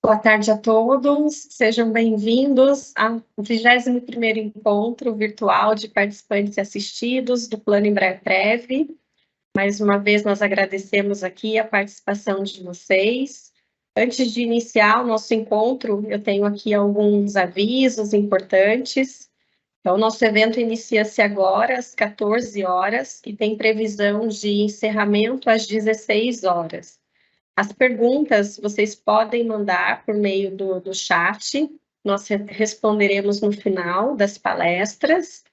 Boa tarde a todos, sejam bem-vindos ao 21º Encontro Virtual de Participantes e Assistidos do Plano Embraer-Prev. Mais uma vez, nós agradecemos aqui a participação de vocês. Antes de iniciar o nosso encontro, eu tenho aqui alguns avisos importantes. Então, nosso evento inicia-se agora às 14 horas e tem previsão de encerramento às 16 horas. As perguntas vocês podem mandar por meio do chat, nós responderemos no final das palestras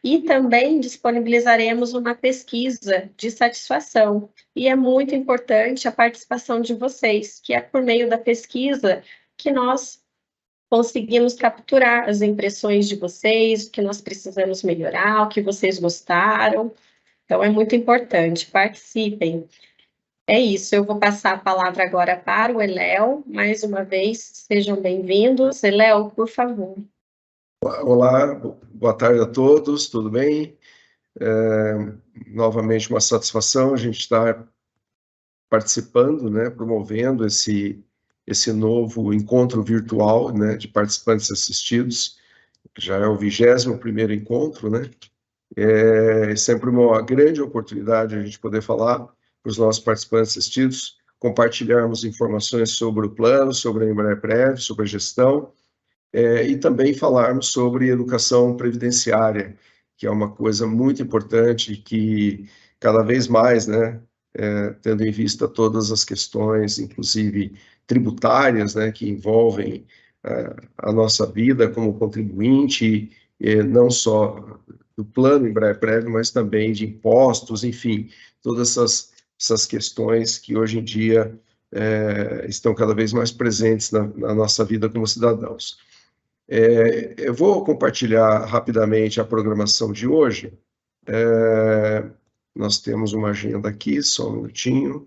e também disponibilizaremos uma pesquisa de satisfação. E é muito importante a participação de vocês, que é por meio da pesquisa que nós conseguimos capturar as impressões de vocês, o que nós precisamos melhorar, o que vocês gostaram. Então, é muito importante, participem. É isso, eu vou passar a palavra agora para o Eléo. Mais uma vez, sejam bem-vindos. Eléo, por favor. Olá, boa tarde a todos, tudo bem? Novamente uma satisfação a gente estar participando, né, promovendo esse novo encontro virtual, né, de participantes assistidos, que já é o 21º encontro, né? É sempre uma grande oportunidade a gente poder falar para os nossos participantes assistidos, compartilharmos informações sobre o plano, sobre a Embraer-Prev, sobre a gestão, e também falarmos sobre educação previdenciária, que é uma coisa muito importante que cada vez mais, né, tendo em vista todas as questões, inclusive tributárias, né, que envolvem a nossa vida como contribuinte, não só do plano Embraer-Prev, mas também de impostos, enfim, todas essas questões que hoje em dia estão cada vez mais presentes na nossa vida como cidadãos. Eu vou compartilhar rapidamente a programação de hoje. Nós temos uma agenda aqui, só um minutinho.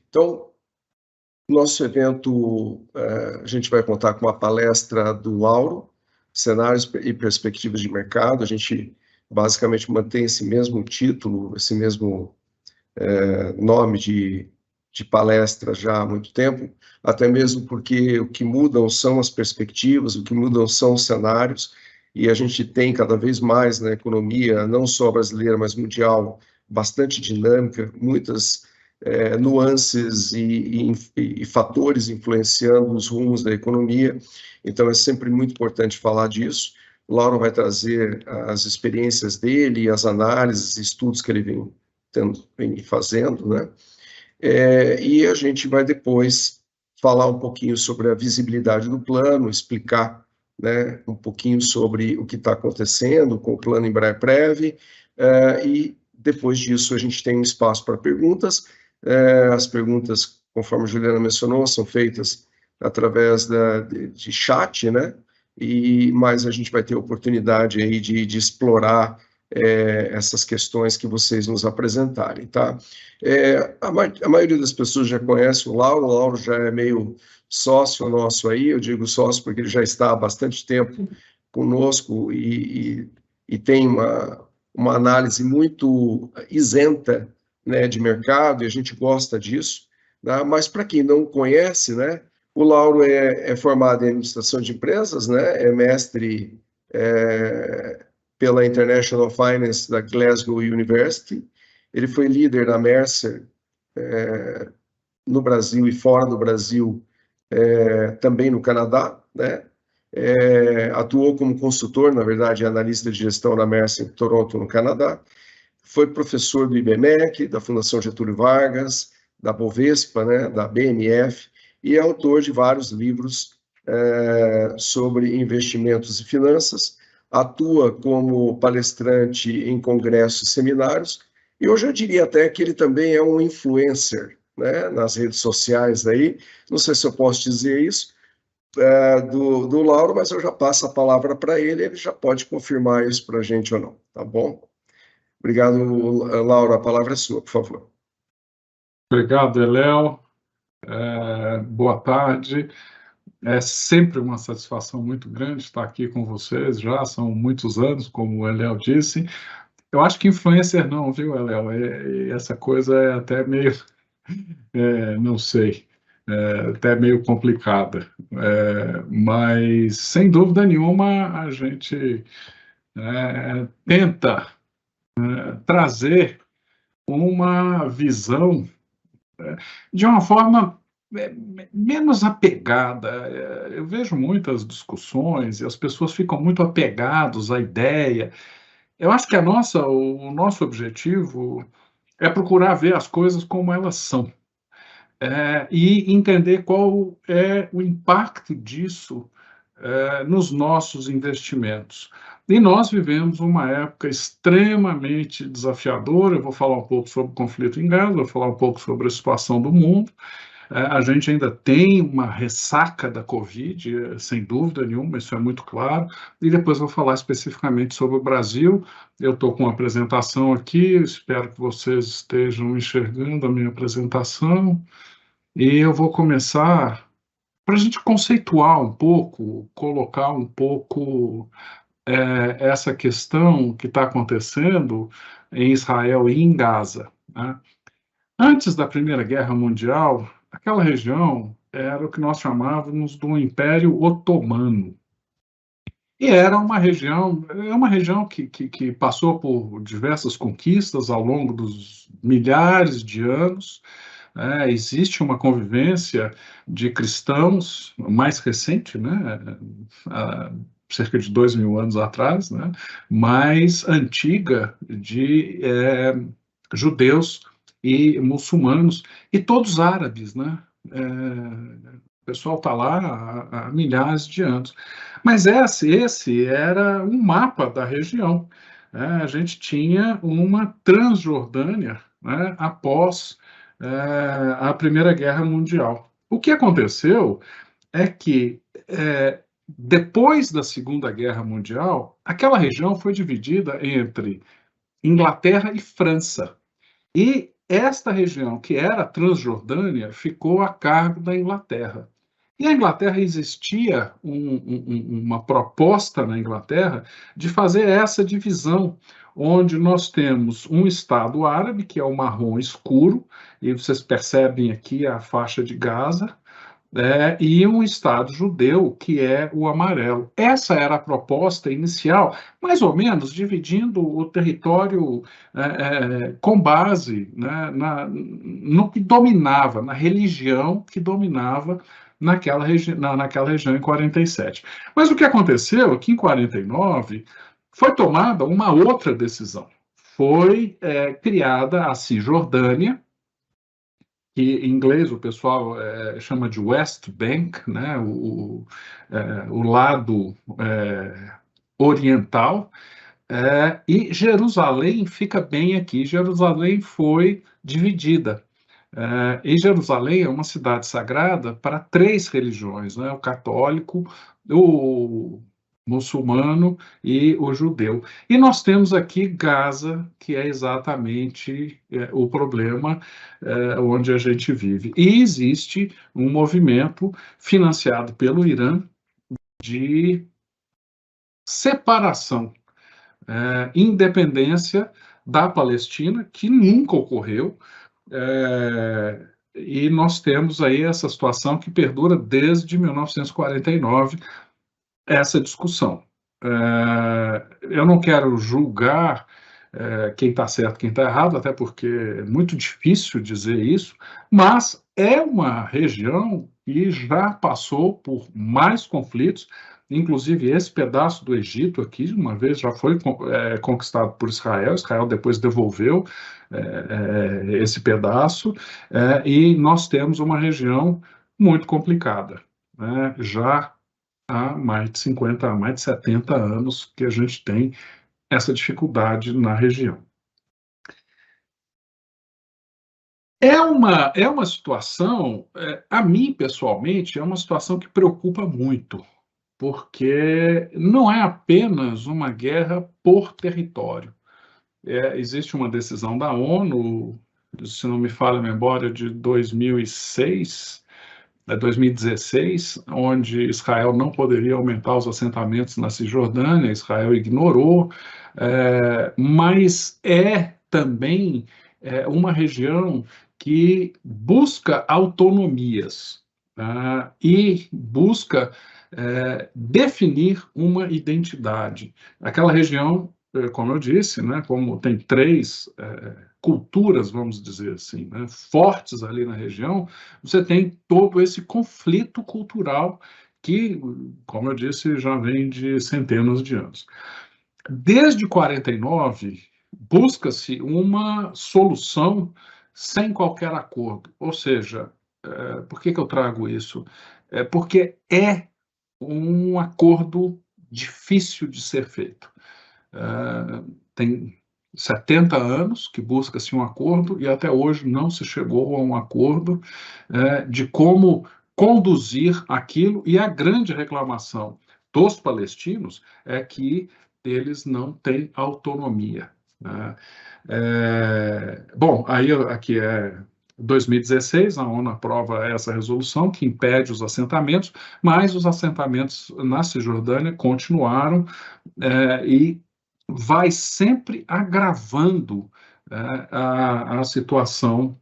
Então, nosso evento, a gente vai contar com uma palestra do Lauro, Cenários e Perspectivas de Mercado. A gente basicamente mantém esse mesmo título, esse mesmo nome de palestra já há muito tempo, até mesmo porque o que mudam são as perspectivas, o que mudam são os cenários, e a gente tem cada vez mais na economia, não só brasileira, mas mundial, bastante dinâmica, muitas nuances e fatores influenciando os rumos da economia. Então é sempre muito importante falar disso. O Lauro vai trazer as experiências dele, as análises, estudos que ele vem fazendo, né? E a gente vai depois falar um pouquinho sobre a visibilidade do plano, explicar, né, um pouquinho sobre o que está acontecendo com o plano Embraer-Prev, e depois disso a gente tem um espaço para perguntas. As perguntas, conforme a Juliana mencionou, são feitas através de chat, né? Mas a gente vai ter oportunidade aí de explorar essas questões que vocês nos apresentarem, tá? A maioria das pessoas já conhece o Lauro já é meio sócio nosso aí, eu digo sócio porque ele já está há bastante tempo conosco e tem uma análise muito isenta, né, de mercado, e a gente gosta disso, né? Mas para quem não conhece, né, o Lauro é formado em administração de empresas, né, é mestre pela International Finance da Glasgow University. Ele foi líder da Mercer no Brasil e fora do Brasil, também no Canadá, né? Atuou como consultor, na verdade, analista de gestão na Mercer em Toronto, no Canadá. Foi professor do IBMEC, da Fundação Getúlio Vargas, da Bovespa, né, da BMF, e é autor de vários livros sobre investimentos e finanças. Atua como palestrante em congressos e seminários, e hoje eu diria até que ele também é um influencer, né, nas redes sociais aí. Não sei se eu posso dizer isso do Lauro, mas eu já passo a palavra para ele, ele já pode confirmar isso para a gente ou não, tá bom? Obrigado, Lauro, a palavra é sua, por favor. Obrigado, Eléo. Boa tarde. É sempre uma satisfação muito grande estar aqui com vocês, já são muitos anos, como o Eléo disse. Eu acho que influencer não, viu, Eléo? Essa coisa é até meio, não sei. até meio complicada. Mas, sem dúvida nenhuma, a gente tenta trazer uma visão de uma forma menos apegada. Eu vejo muitas discussões e as pessoas ficam muito apegados à ideia. Eu acho que o nosso objetivo é procurar ver as coisas como elas são, e entender qual é o impacto disso nos nossos investimentos. E nós vivemos uma época extremamente desafiadora. Eu vou falar um pouco sobre o conflito em Gaza, vou falar um pouco sobre a situação do mundo. A gente ainda tem uma ressaca da Covid, sem dúvida nenhuma, isso é muito claro, e depois vou falar especificamente sobre o Brasil. Eu estou com uma apresentação aqui, espero que vocês estejam enxergando a minha apresentação, e eu vou começar para a gente conceituar um pouco, colocar um pouco essa questão que está acontecendo em Israel e em Gaza, né? Antes da Primeira Guerra Mundial, aquela região era o que nós chamávamos do Império Otomano. E era uma região, que passou por diversas conquistas ao longo dos milhares de anos. Existe uma convivência de cristãos mais recente, né, há cerca de 2.000 anos atrás, né, mais antiga de judeus e muçulmanos, e todos árabes, né? O pessoal está lá há milhares de anos. Mas esse era um mapa da região. A gente tinha uma Transjordânia, né, após a Primeira Guerra Mundial. O que aconteceu é que, depois da Segunda Guerra Mundial, aquela região foi dividida entre Inglaterra e França. E esta região, que era a Transjordânia, ficou a cargo da Inglaterra. E a Inglaterra existia uma proposta na Inglaterra de fazer essa divisão, onde nós temos um Estado árabe, que é o marrom escuro, e vocês percebem aqui a faixa de Gaza, e um Estado judeu, que é o amarelo. Essa era a proposta inicial, mais ou menos dividindo o território com base, né, no que dominava, na religião que dominava naquela região em 47. Mas o que aconteceu é que em 49 foi tomada uma outra decisão. Foi criada a Cisjordânia, que em inglês o pessoal chama de West Bank, né, o lado oriental, e Jerusalém fica bem aqui. Jerusalém foi dividida. E Jerusalém é uma cidade sagrada para 3 religiões, né, o católico, o muçulmano e o judeu. E nós temos aqui Gaza, que é exatamente o problema onde a gente vive. E existe um movimento financiado pelo Irã de separação, independência da Palestina, que nunca ocorreu, e nós temos aí essa situação que perdura desde 1949, essa discussão. Eu não quero julgar quem está certo, quem está errado, até porque é muito difícil dizer isso, mas é uma região que já passou por mais conflitos, inclusive esse pedaço do Egito aqui, uma vez já foi conquistado por Israel. Israel depois devolveu esse pedaço, e nós temos uma região muito complicada, né? Já há mais de 50, há mais de 70 anos que a gente tem essa dificuldade na região. É uma situação, a mim pessoalmente, é uma situação que preocupa muito, porque não é apenas uma guerra por território. Existe uma decisão da ONU, se não me falha a memória, de 2016, onde Israel não poderia aumentar os assentamentos na Cisjordânia. Israel ignorou, mas também uma região que busca autonomias e busca definir uma identidade. Aquela região, como eu disse, né, como tem três culturas, vamos dizer assim, né, fortes ali na região, você tem todo esse conflito cultural que, como eu disse, já vem de centenas de anos. Desde 49, busca-se uma solução sem qualquer acordo. Ou seja, por que eu trago isso? Porque é um acordo difícil de ser feito. Tem 70 anos que busca-se um acordo e até hoje não se chegou a um acordo de como conduzir aquilo, e a grande reclamação dos palestinos é que eles não têm autonomia. Né? Bom, aí aqui é 2016, a ONU aprova essa resolução que impede os assentamentos, mas os assentamentos na Cisjordânia continuaram e vai sempre agravando a situação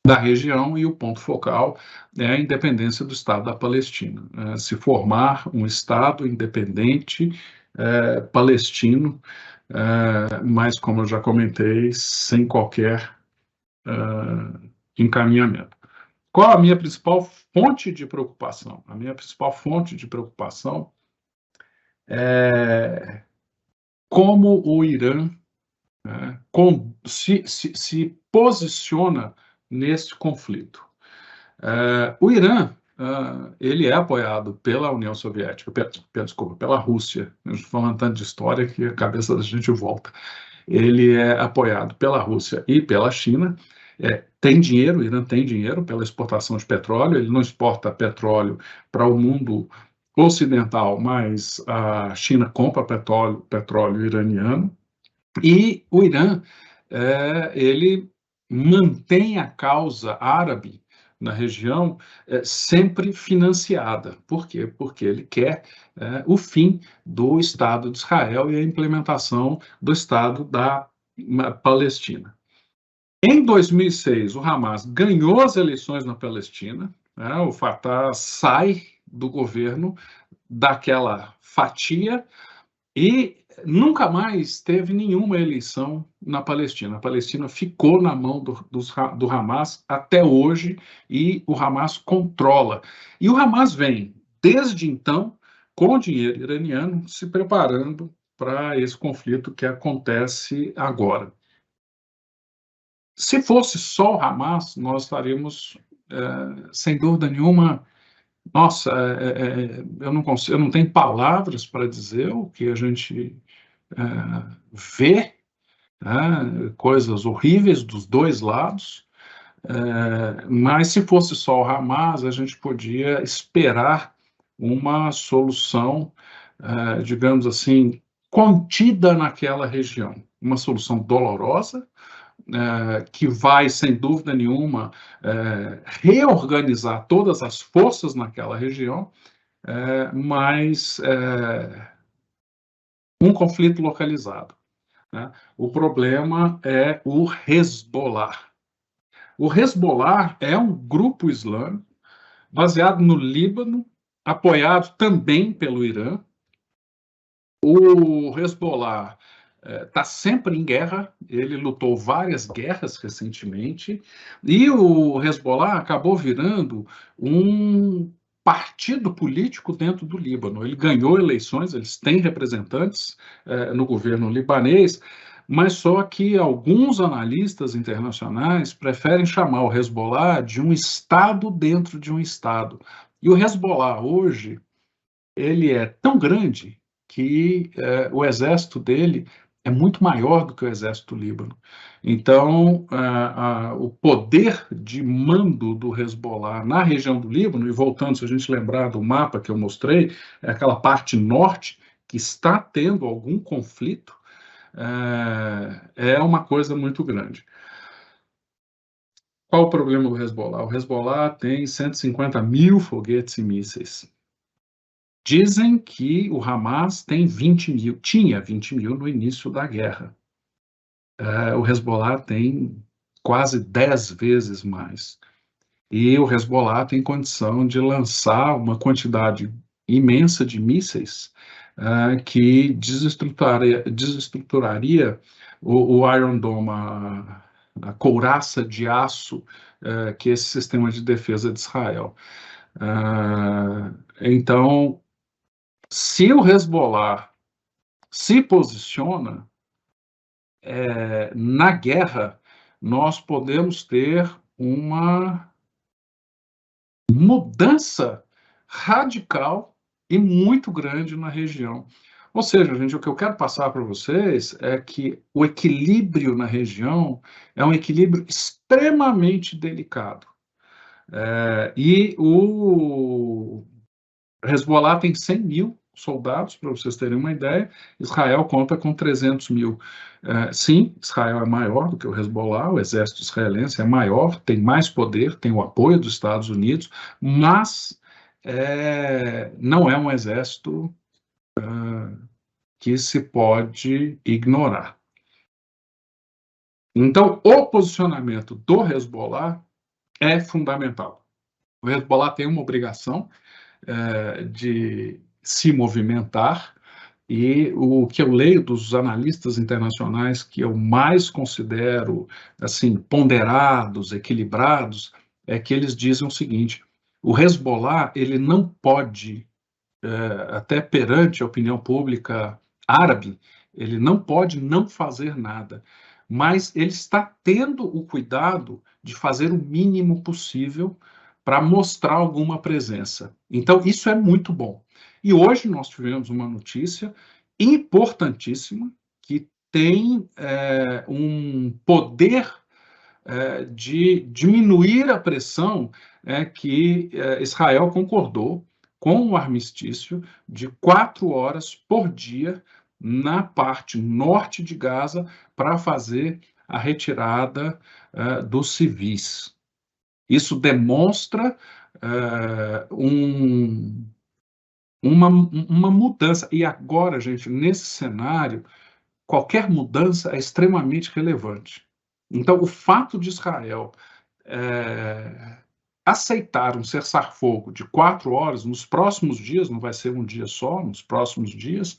da região, e o ponto focal é a independência do Estado da Palestina. Se formar um Estado independente palestino, mas, como eu já comentei, sem qualquer encaminhamento. Qual a minha principal fonte de preocupação? A minha principal fonte de preocupação é como o Irã se posiciona nesse conflito. O Irã, ele é apoiado pela União Soviética, desculpa, pela Rússia. Eu estou falando tanto de história que a cabeça da gente volta. Ele é apoiado pela Rússia e pela China. Tem dinheiro, o Irã tem dinheiro pela exportação de petróleo. Ele não exporta petróleo para o mundo ocidental, mas a China compra petróleo iraniano. E o Irã, ele mantém a causa árabe na região sempre financiada. Por quê? Porque ele quer o fim do Estado de Israel e a implementação do Estado da Palestina. Em 2006, o Hamas ganhou as eleições na Palestina, o Fatah sai do governo daquela fatia e nunca mais teve nenhuma eleição na Palestina. A Palestina ficou na mão do Hamas até hoje, e o Hamas controla. E o Hamas vem, desde então, com dinheiro iraniano, se preparando para esse conflito que acontece agora. Se fosse só o Hamas, nós estaríamos, sem dúvida nenhuma. Nossa, eu não tenho palavras para dizer o que a gente vê, coisas horríveis dos dois lados, mas se fosse só o Hamas, a gente podia esperar uma solução, digamos assim, contida naquela região, uma solução dolorosa, que vai, sem dúvida nenhuma, reorganizar todas as forças naquela região, mas um conflito localizado. Né? O problema é o Hezbollah. O Hezbollah é um grupo islâmico baseado no Líbano, apoiado também pelo Irã. O Hezbollah está sempre em guerra, ele lutou várias guerras recentemente, e o Hezbollah acabou virando um partido político dentro do Líbano. Ele ganhou eleições, eles têm representantes no governo libanês, mas só que alguns analistas internacionais preferem chamar o Hezbollah de um Estado dentro de um Estado. E o Hezbollah hoje, ele é tão grande que o exército dele é muito maior do que o exército do Líbano. Então, o poder de mando do Hezbollah na região do Líbano, e voltando, se a gente lembrar do mapa que eu mostrei, é aquela parte norte que está tendo algum conflito, é uma coisa muito grande. Qual o problema do Hezbollah? O Hezbollah tem 150 mil foguetes e mísseis. Dizem que o Hamas tem 20 mil, tinha 20 mil no início da guerra. O Hezbollah tem quase 10 vezes mais. E o Hezbollah tem condição de lançar uma quantidade imensa de mísseis que desestruturaria o Iron Dome, a couraça de aço que é esse sistema de defesa de Israel. Então, se o Hezbollah se posiciona na guerra, nós podemos ter uma mudança radical e muito grande na região. Ou seja, gente, o que eu quero passar para vocês é que o equilíbrio na região é um equilíbrio extremamente delicado. E o Hezbollah tem 100 mil soldados, para vocês terem uma ideia. Israel conta com 300 mil. Sim, Israel é maior do que o Hezbollah, o exército israelense é maior, tem mais poder, tem o apoio dos Estados Unidos, mas não é um exército que se pode ignorar. Então, o posicionamento do Hezbollah é fundamental. O Hezbollah tem uma obrigação de se movimentar, e o que eu leio dos analistas internacionais que eu mais considero assim ponderados, equilibrados, é que eles dizem o seguinte: o Hezbollah ele não pode, até perante a opinião pública árabe, ele não pode não fazer nada, mas ele está tendo o cuidado de fazer o mínimo possível para mostrar alguma presença. Então, isso é muito bom. E hoje nós tivemos uma notícia importantíssima que tem um poder de diminuir a pressão que Israel concordou com o armistício de 4 horas por dia na parte norte de Gaza para fazer a retirada dos civis. Isso demonstra uma mudança. E agora, gente, nesse cenário, qualquer mudança é extremamente relevante. Então, o fato de Israel aceitar um cessar-fogo de 4 horas nos próximos dias, não vai ser um dia só, nos próximos dias,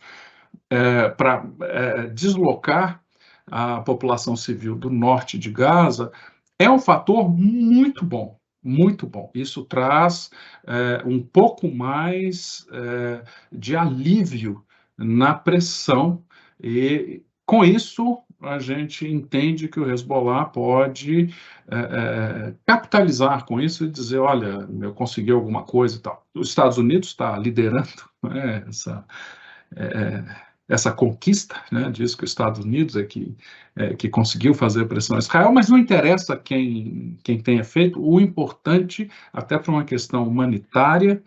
para deslocar a população civil do norte de Gaza, é um fator muito bom, muito bom. Isso traz um pouco mais de alívio na pressão, e com isso a gente entende que o Hezbollah pode capitalizar com isso e dizer, olha, eu consegui alguma coisa e tal. Os Estados Unidos está liderando essa conquista, né, diz que os Estados Unidos que conseguiu fazer pressão a Israel, mas não interessa quem tenha feito, o importante, até para uma questão humanitária,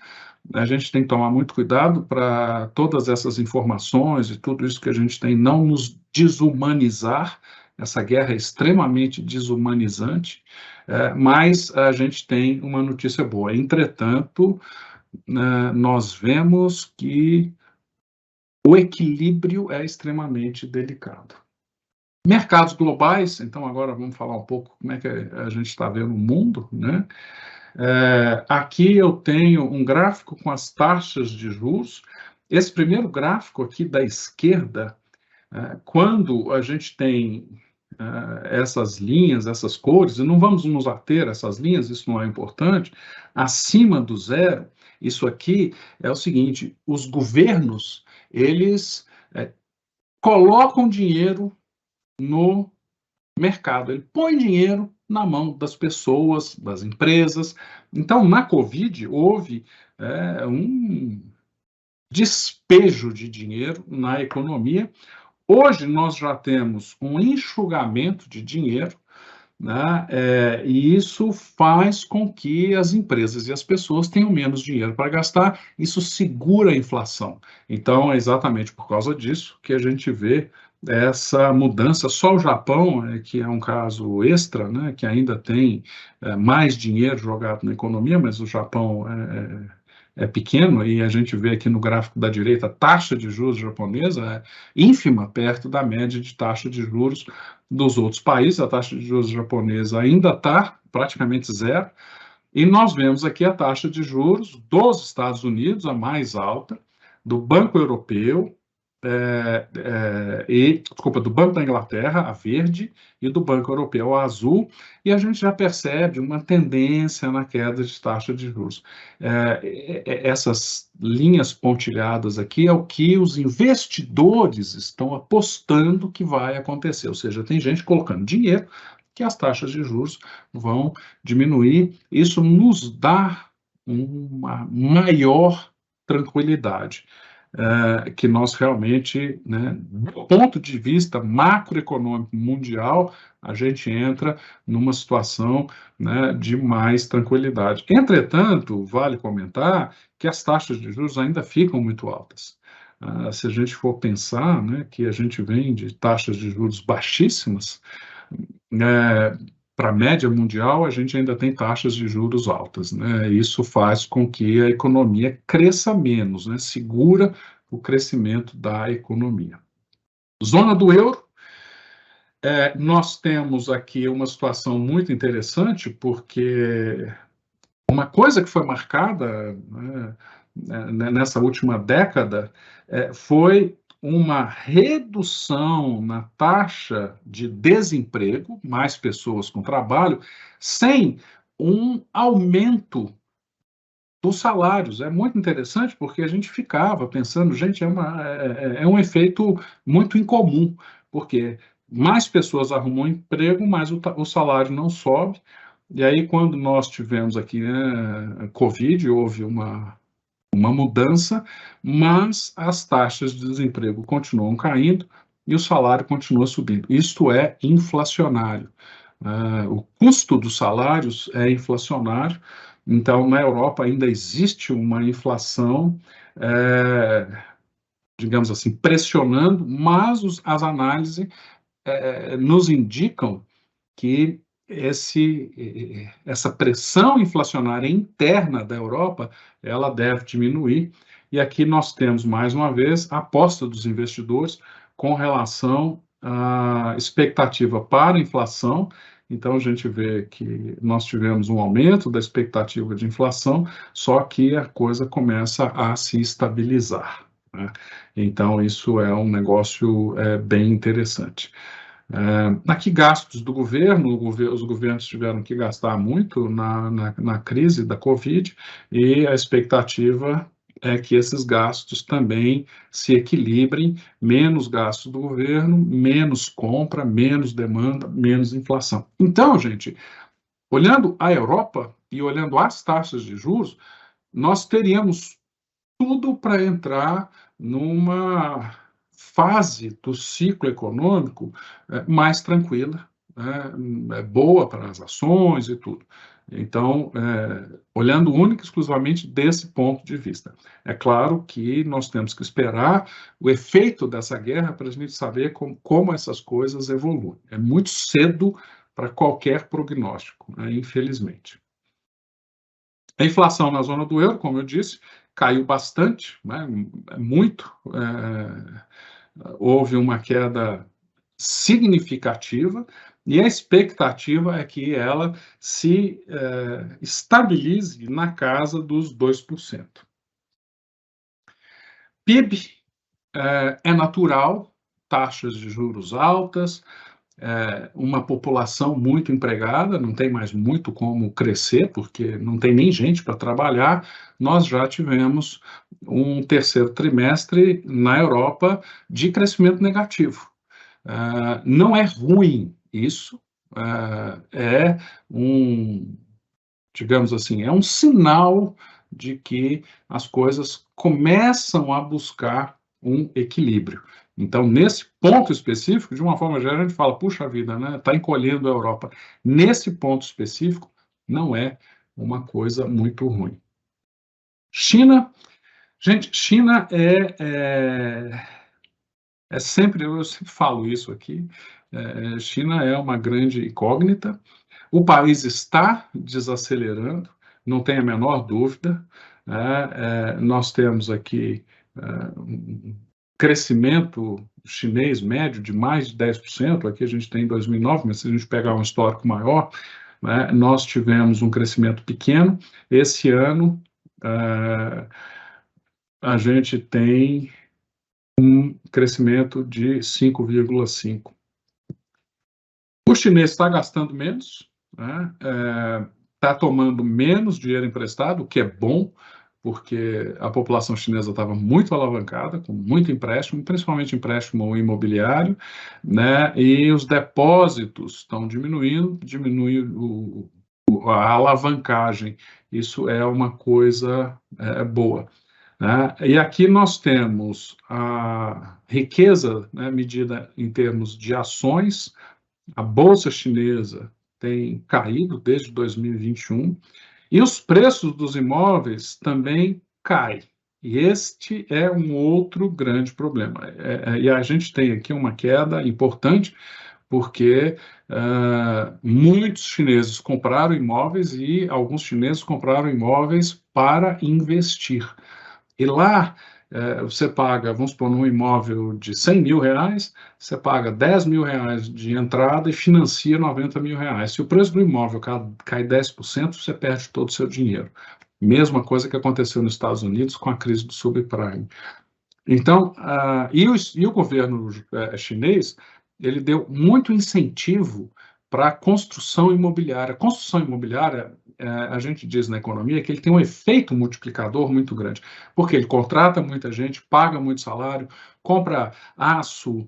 a gente tem que tomar muito cuidado para todas essas informações e tudo isso que a gente tem não nos desumanizar. Essa guerra é extremamente desumanizante, mas a gente tem uma notícia boa. Entretanto, nós vemos que o equilíbrio é extremamente delicado. Mercados globais, então agora vamos falar um pouco como é que a gente está vendo o mundo, né? Aqui eu tenho um gráfico com as taxas de juros. Esse primeiro gráfico aqui da esquerda, quando a gente tem essas linhas, essas cores, e não vamos nos ater a essas linhas, isso não é importante, acima do zero, isso aqui é o seguinte: os governos, eles colocam dinheiro no mercado, ele põe dinheiro na mão das pessoas, das empresas. Então, na Covid, houve um despejo de dinheiro na economia. Hoje, nós já temos um enxugamento de dinheiro, né? E isso faz com que as empresas e as pessoas tenham menos dinheiro para gastar, isso segura a inflação. Então, é exatamente por causa disso que a gente vê essa mudança. Só o Japão, que é um caso extra, né, que ainda tem mais dinheiro jogado na economia, mas o Japão é pequeno, e a gente vê aqui no gráfico da direita, a taxa de juros japonesa é ínfima perto da média de taxa de juros dos outros países. A taxa de juros japonesa ainda está praticamente zero, e nós vemos aqui a taxa de juros dos Estados Unidos, a mais alta, do Banco Europeu, do Banco da Inglaterra, a verde, e do Banco Europeu, a azul, e a gente já percebe uma tendência na queda de taxa de juros. Essas linhas pontilhadas aqui é o que os investidores estão apostando que vai acontecer, ou seja, tem gente colocando dinheiro que as taxas de juros vão diminuir. Isso nos dá uma maior tranquilidade, que nós realmente, né, do ponto de vista macroeconômico mundial, a gente entra numa situação, né, de mais tranquilidade. Entretanto, vale comentar que as taxas de juros ainda ficam muito altas. Se a gente for pensar, né, que a gente vem de taxas de juros baixíssimas, para a média mundial, a gente ainda tem taxas de juros altas, né? Isso faz com que a economia cresça menos, né? Segura o crescimento da economia. Zona do euro, nós temos aqui uma situação muito interessante, porque uma coisa que foi marcada, né, nessa última década foi uma redução na taxa de desemprego, mais pessoas com trabalho, sem um aumento dos salários. É muito interessante, porque a gente ficava pensando, gente, é um efeito muito incomum, porque mais pessoas arrumam emprego, mas o salário não sobe. E aí, quando nós tivemos aqui, né, Covid, houve uma mudança, mas as taxas de desemprego continuam caindo e o salário continua subindo. Isto é inflacionário. O custo dos salários é inflacionário, então na Europa ainda existe uma inflação, digamos assim, pressionando, mas as análises nos indicam que essa pressão inflacionária interna da Europa, ela deve diminuir, e aqui nós temos, mais uma vez, a aposta dos investidores com relação à expectativa para a inflação. Então, a gente vê que nós tivemos um aumento da expectativa de inflação, só que a coisa começa a se estabilizar, né? Então, isso é um negócio bem interessante. Aqui, gastos do governo, os governos tiveram que gastar muito na crise da Covid, e a expectativa é que esses gastos também se equilibrem, menos gastos do governo, menos compra, menos demanda, menos inflação. Então, gente, olhando a Europa e olhando as taxas de juros, nós teríamos tudo para entrar numa fase do ciclo econômico mais tranquila, né, boa para as ações e tudo. Então, olhando única e exclusivamente desse ponto de vista. É claro que nós temos que esperar o efeito dessa guerra para a gente saber como essas coisas evoluem. É muito cedo para qualquer prognóstico, né, infelizmente. A inflação na zona do euro, como eu disse, caiu bastante, né, muito. Houve uma queda significativa, e a expectativa é que ela se estabilize na casa dos 2%. PIB é natural, taxas de juros altas, uma população muito empregada, não tem mais muito como crescer, porque não tem nem gente para trabalhar. Nós já tivemos um terceiro trimestre na Europa de crescimento negativo. Não é ruim isso, digamos assim, é um sinal de que as coisas começam a buscar um equilíbrio. Então, nesse ponto específico, de uma forma geral, a gente fala, puxa vida, né, está encolhendo a Europa. Nesse ponto específico, não é uma coisa muito ruim. China, gente, China eu sempre falo isso aqui, China é uma grande incógnita. O país está desacelerando, não tem a menor dúvida. Nós temos aqui um crescimento chinês médio de mais de 10%, aqui a gente tem em 2009, mas se a gente pegar um histórico maior, né, nós tivemos um crescimento pequeno. Esse ano, a gente tem um crescimento de 5,5%. O chinês está gastando menos, né, está tomando menos dinheiro emprestado, o que é bom, porque a população chinesa estava muito alavancada, com muito empréstimo, principalmente empréstimo imobiliário, né, e os depósitos estão diminuindo, diminui a alavancagem. Isso é uma coisa boa. Né? E aqui nós temos a riqueza, né, medida em termos de ações. A Bolsa Chinesa tem caído desde 2021 e os preços dos imóveis também caem. E este é um outro grande problema. E a gente tem aqui uma queda importante, porque muitos chineses compraram imóveis e alguns chineses compraram imóveis para investir. E lá você paga, vamos supor, num imóvel de R$100 mil, você paga R$10 mil de entrada e financia R$90 mil. Se o preço do imóvel cai 10%, você perde todo o seu dinheiro. Mesma coisa que aconteceu nos Estados Unidos com a crise do subprime. Então, e o governo chinês, ele deu muito incentivo para a construção imobiliária. Construção imobiliária, a gente diz na economia que ele tem um efeito multiplicador muito grande, porque ele contrata muita gente, paga muito salário, compra aço,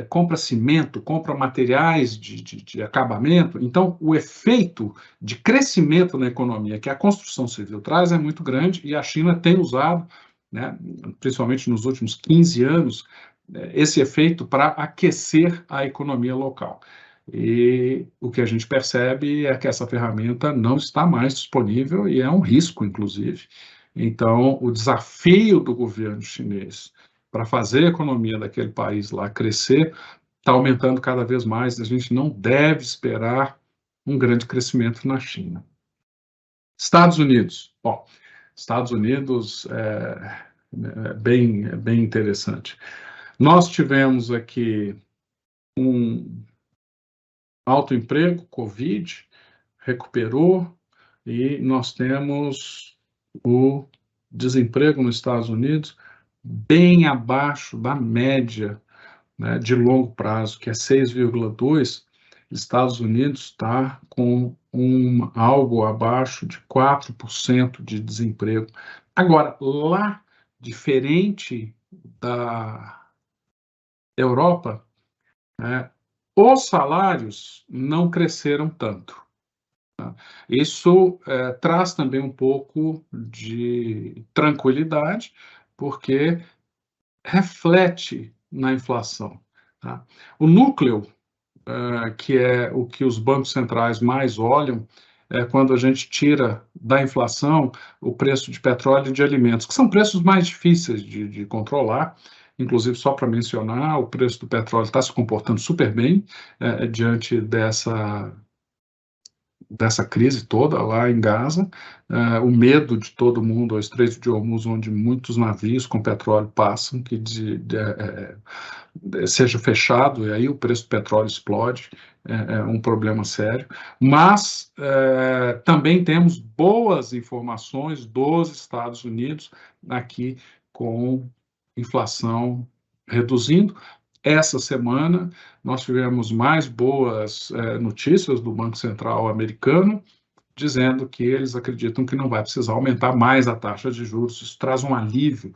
compra cimento, compra materiais de acabamento. Então, o efeito de crescimento na economia que a construção civil traz é muito grande, e a China tem usado, né, principalmente nos últimos 15 anos, esse efeito para aquecer a economia local. E o que a gente percebe é que essa ferramenta não está mais disponível e é um risco, inclusive. Então, o desafio do governo chinês para fazer a economia daquele país lá crescer está aumentando cada vez mais. A gente não deve esperar um grande crescimento na China. Estados Unidos. Bom, Estados Unidos é bem interessante. Nós tivemos aqui um alto emprego, Covid, recuperou, e nós temos o desemprego nos Estados Unidos bem abaixo da média, né, de longo prazo, que é 6,2%. Estados Unidos está com algo abaixo de 4% de desemprego. Agora, lá, diferente da Europa, os salários não cresceram tanto. Tá? Isso traz também um pouco de tranquilidade, porque reflete na inflação. Tá? O núcleo, que é o que os bancos centrais mais olham, é quando a gente tira da inflação o preço de petróleo e de alimentos, que são preços mais difíceis de controlar. Inclusive, só para mencionar, o preço do petróleo está se comportando super bem diante dessa crise toda lá em Gaza, o medo de todo mundo, o Estreito de Hormuz, onde muitos navios com petróleo passam, que seja fechado, e aí o preço do petróleo explode, é um problema sério. Mas também temos boas informações dos Estados Unidos aqui, com inflação reduzindo. Essa semana, nós tivemos mais boas notícias do Banco Central americano, dizendo que eles acreditam que não vai precisar aumentar mais a taxa de juros. Isso traz um alívio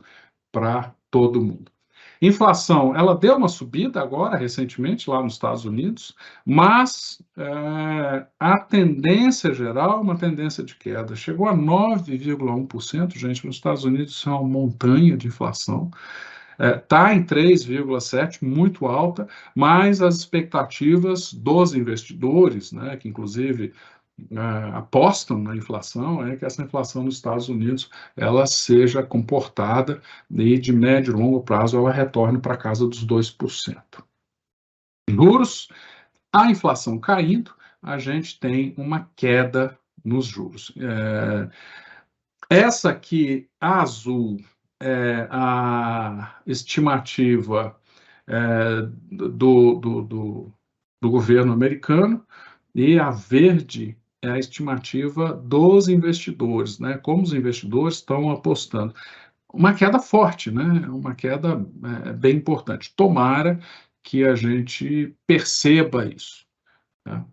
para todo mundo. Inflação, ela deu uma subida agora, recentemente, lá nos Estados Unidos, mas a tendência geral é uma tendência de queda. Chegou a 9,1%, gente, nos Estados Unidos isso é uma montanha de inflação. Está em 3,7%, muito alta, mas as expectativas dos investidores, né, que inclusive apostam na inflação, é que essa inflação nos Estados Unidos ela seja comportada e de médio e longo prazo ela retorne para casa dos 2%. Juros, a inflação caindo, a gente tem uma queda nos juros. Essa aqui, a azul, é a estimativa do governo americano, e a verde é a estimativa dos investidores, né? Como os investidores estão apostando. Uma queda forte, né? Uma queda bem importante. Tomara que a gente perceba isso, né?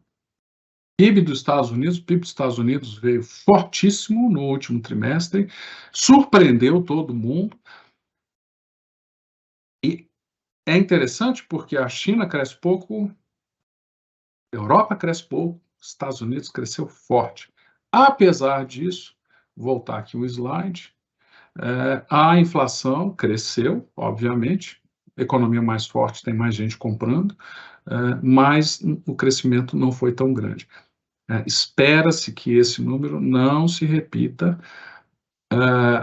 PIB dos Estados Unidos, o PIB dos Estados Unidos veio fortíssimo no último trimestre, surpreendeu todo mundo, e é interessante porque a China cresce pouco, a Europa cresce pouco, os Estados Unidos cresceu forte. Apesar disso, voltar aqui o slide, a inflação cresceu, obviamente, economia mais forte, tem mais gente comprando, mas o crescimento não foi tão grande. Espera-se que esse número não se repita,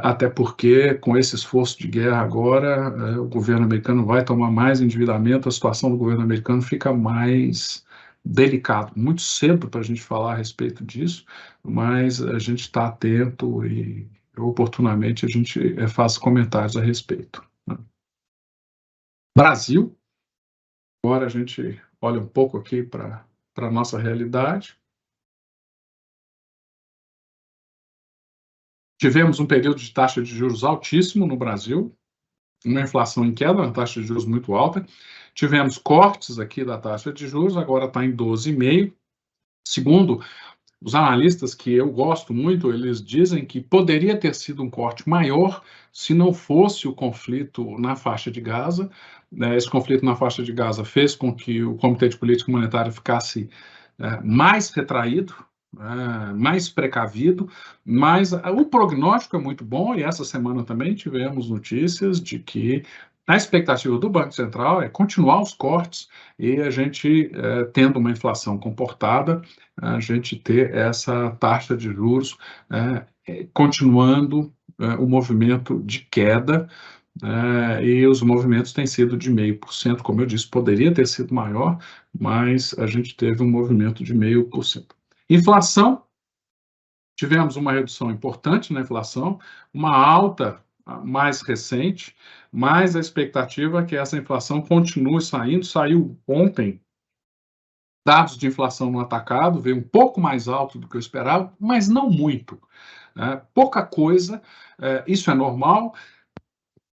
até porque, com esse esforço de guerra agora, o governo americano vai tomar mais endividamento, a situação do governo americano fica mais delicada. Muito cedo para a gente falar a respeito disso, mas a gente está atento e, oportunamente, a gente faz comentários a respeito, né? Brasil, agora a gente olha um pouco aqui para a nossa realidade. Tivemos um período de taxa de juros altíssimo no Brasil, uma inflação em queda, uma taxa de juros muito alta. Tivemos cortes aqui da taxa de juros, agora está em 12,5%. Segundo os analistas, que eu gosto muito, eles dizem que poderia ter sido um corte maior se não fosse o conflito na faixa de Gaza. Esse conflito na faixa de Gaza fez com que o Comitê de Política Monetária ficasse mais retraído, mais precavido, mas o prognóstico é muito bom, e essa semana também tivemos notícias de que a expectativa do Banco Central é continuar os cortes e a gente, tendo uma inflação comportada, a gente ter essa taxa de juros continuando o movimento de queda, e os movimentos têm sido de 0,5%, como eu disse, poderia ter sido maior, mas a gente teve um movimento de 0,5%. Inflação, tivemos uma redução importante na inflação, uma alta mais recente, mas a expectativa é que essa inflação continue saindo. Saiu ontem dados de inflação no atacado, veio um pouco mais alto do que eu esperava, mas não muito, né? Pouca coisa, isso é normal,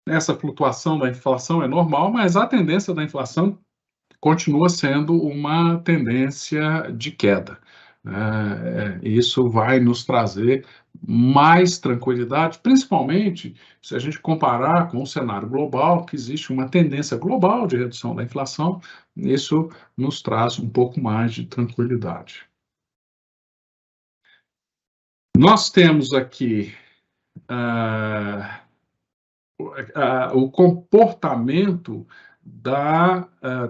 essa flutuação da inflação é normal, mas a tendência da inflação continua sendo uma tendência de queda. Isso vai nos trazer mais tranquilidade, principalmente se a gente comparar com o cenário global, que existe uma tendência global de redução da inflação, isso nos traz um pouco mais de tranquilidade. Nós temos aqui o comportamento da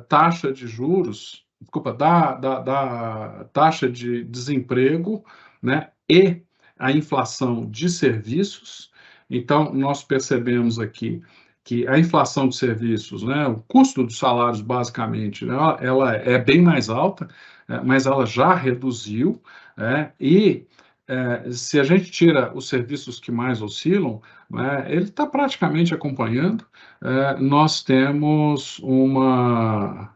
taxa de juros, desculpa, da taxa de desemprego, né, e a inflação de serviços. Então, nós percebemos aqui que a inflação de serviços, né, o custo dos salários, basicamente, né, ela é bem mais alta, mas ela já reduziu, e se a gente tira os serviços que mais oscilam, ele está praticamente acompanhando. Nós temos uma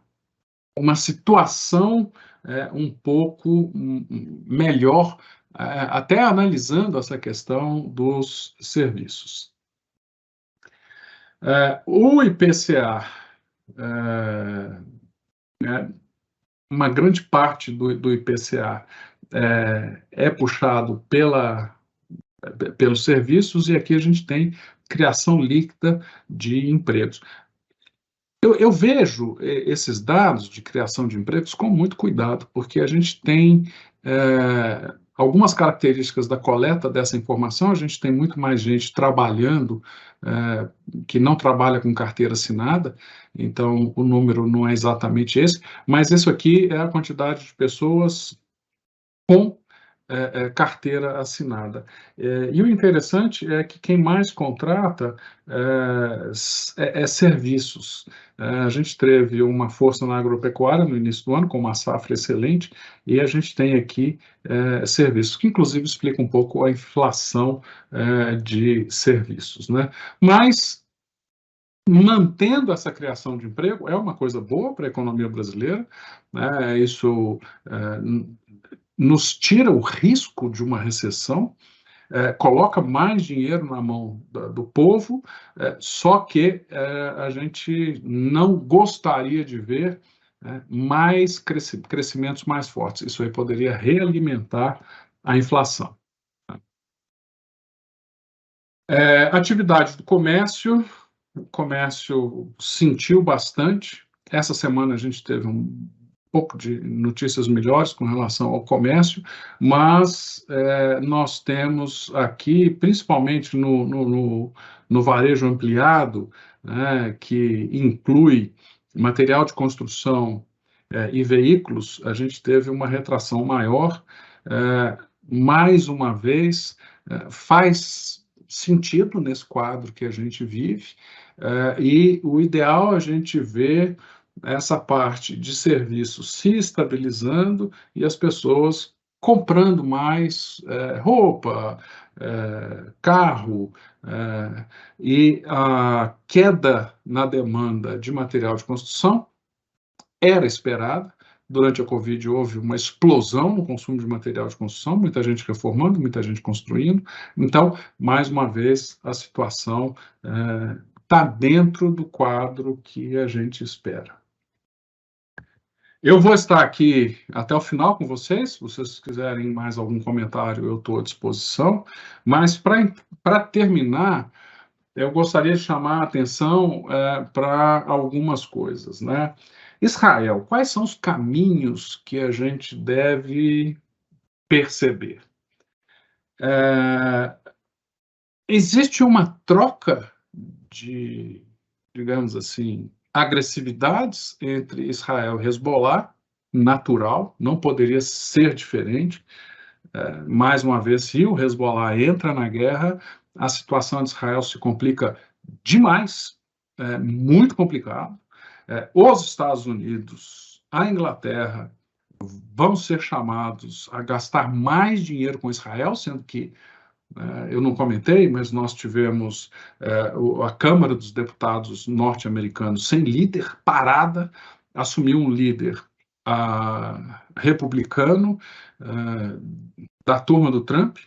situação um pouco melhor, até analisando essa questão dos serviços. O IPCA, uma grande parte do IPCA é puxado pelos serviços, e aqui a gente tem criação líquida de empregos. Eu vejo esses dados de criação de empregos com muito cuidado, porque a gente tem algumas características da coleta dessa informação. A gente tem muito mais gente trabalhando que não trabalha com carteira assinada, então o número não é exatamente esse, mas isso aqui é a quantidade de pessoas com carteira assinada. E o interessante é que quem mais contrata é serviços. A gente teve uma força na agropecuária no início do ano, com uma safra excelente, e a gente tem aqui serviços, que inclusive explica um pouco a inflação de serviços, né? Mas, mantendo essa criação de emprego, é uma coisa boa para a economia brasileira, né? Isso nos tira o risco de uma recessão, coloca mais dinheiro na mão do povo, só que a gente não gostaria de ver mais crescimentos mais fortes. Isso aí poderia realimentar a inflação. Atividade do comércio, o comércio sentiu bastante. Essa semana a gente teve um pouco de notícias melhores com relação ao comércio, mas nós temos aqui, principalmente no varejo ampliado, né, que inclui material de construção e veículos, a gente teve uma retração maior. Mais uma vez, faz sentido nesse quadro que a gente vive, e o ideal é a gente ver essa parte de serviços se estabilizando e as pessoas comprando mais roupa, carro, e a queda na demanda de material de construção era esperada. Durante a Covid houve uma explosão no consumo de material de construção, muita gente reformando, muita gente construindo. Então, mais uma vez, a situação está dentro do quadro que a gente espera. Eu vou estar aqui até o final com vocês. Se vocês quiserem mais algum comentário, eu estou à disposição. Mas, para terminar, eu gostaria de chamar a atenção para algumas coisas, né? Israel, quais são os caminhos que a gente deve perceber? Existe uma troca de, digamos assim, agressividades entre Israel e Hezbollah, natural, não poderia ser diferente. Mais uma vez, se o Hezbollah entra na guerra, a situação de Israel se complica demais, muito complicado. Os Estados Unidos, a Inglaterra, vão ser chamados a gastar mais dinheiro com Israel, sendo que eu não comentei, mas nós tivemos a Câmara dos Deputados norte-americanos sem líder, parada, assumiu um líder republicano da turma do Trump,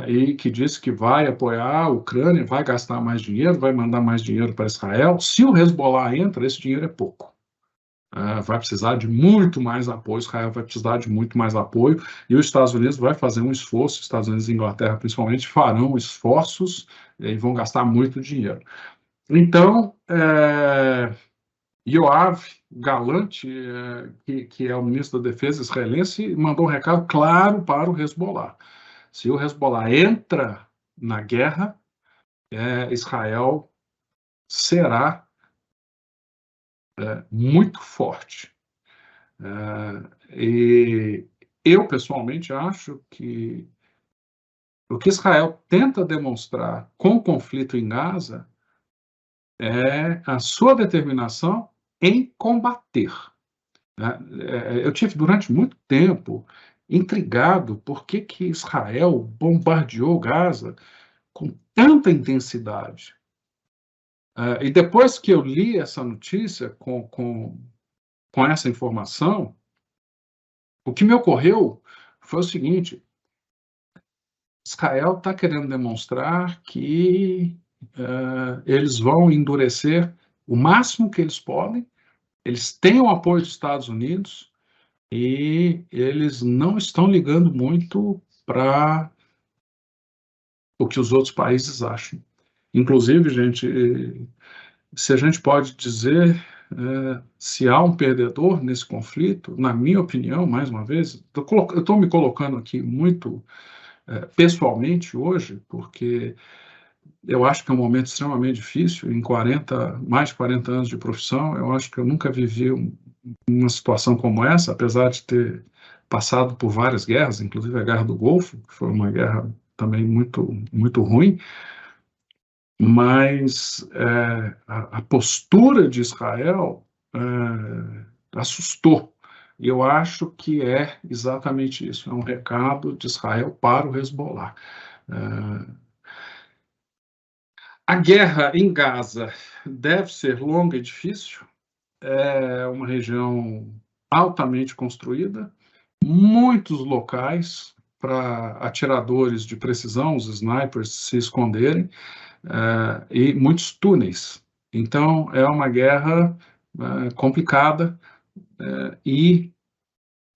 e que disse que vai apoiar a Ucrânia, vai gastar mais dinheiro, vai mandar mais dinheiro para Israel. Se o Hezbollah entra, esse dinheiro é pouco. Vai precisar de muito mais apoio, Israel vai precisar de muito mais apoio, e os Estados Unidos vai fazer um esforço, os Estados Unidos e Inglaterra principalmente farão esforços e vão gastar muito dinheiro. Então, Yoav Gallant, que é o ministro da Defesa israelense, mandou um recado claro para o Hezbollah. Se o Hezbollah entra na guerra, Israel será muito forte. E eu, pessoalmente, acho que o que Israel tenta demonstrar com o conflito em Gaza é a sua determinação em combater. Eu tive, durante muito tempo, intrigado por que Israel bombardeou Gaza com tanta intensidade. E depois que eu li essa notícia com essa informação, o que me ocorreu foi o seguinte: Israel está querendo demonstrar que eles vão endurecer o máximo que eles podem, eles têm o apoio dos Estados Unidos e eles não estão ligando muito para o que os outros países acham. Inclusive, gente, se a gente pode dizer se há um perdedor nesse conflito, na minha opinião, mais uma vez, eu estou me colocando aqui muito pessoalmente hoje, porque eu acho que é um momento extremamente difícil, em mais de 40 anos de profissão, eu acho que eu nunca vivi uma situação como essa, apesar de ter passado por várias guerras, inclusive a Guerra do Golfo, que foi uma guerra também muito ruim, mas a postura de Israel assustou. E eu acho que é exatamente isso, é um recado de Israel para o Hezbollah. A guerra em Gaza deve ser longa e difícil, é uma região altamente construída, muitos locais para atiradores de precisão, os snipers, se esconderem, e muitos túneis. Então, é uma guerra complicada e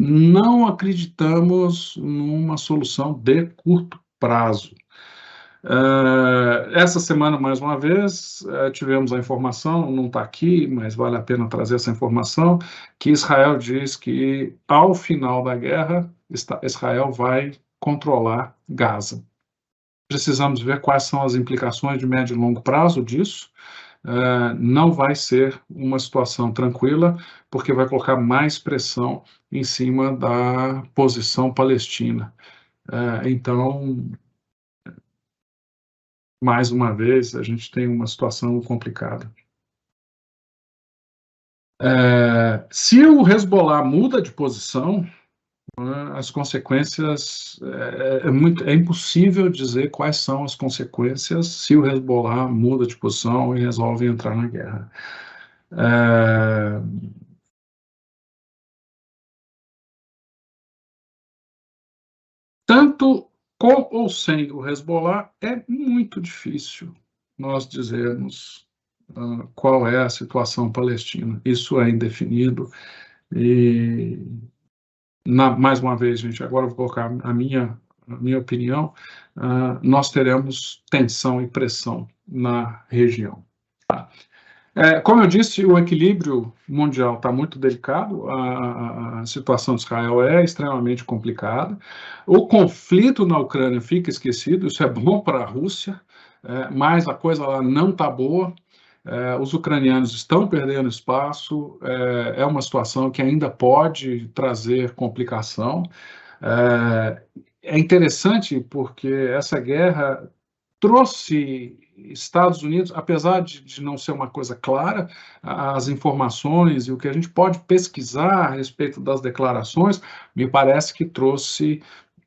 não acreditamos numa solução de curto prazo. Essa semana, mais uma vez, tivemos a informação, não está aqui, mas vale a pena trazer essa informação, que Israel diz que, ao final da guerra, Israel vai controlar Gaza. Precisamos ver quais são as implicações de médio e longo prazo disso. Não vai ser uma situação tranquila, porque vai colocar mais pressão em cima da posição palestina. Então, mais uma vez, a gente tem uma situação complicada. Se o Hezbollah muda de posição, as consequências, é impossível dizer quais são as consequências se o Hezbollah muda de posição e resolve entrar na guerra. Tanto com ou sem o Hezbollah, é muito difícil nós dizermos qual é a situação palestina. Isso é indefinido e, mais uma vez, gente, agora eu vou colocar a minha opinião, nós teremos tensão e pressão na região. Tá? Como eu disse, o equilíbrio mundial está muito delicado, a situação de Israel é extremamente complicada, o conflito na Ucrânia fica esquecido, isso é bom para a Rússia, mas a coisa lá não está boa, os ucranianos estão perdendo espaço, é uma situação que ainda pode trazer complicação. É interessante porque essa guerra trouxe Estados Unidos, apesar de não ser uma coisa clara, as informações e o que a gente pode pesquisar a respeito das declarações, me parece que trouxe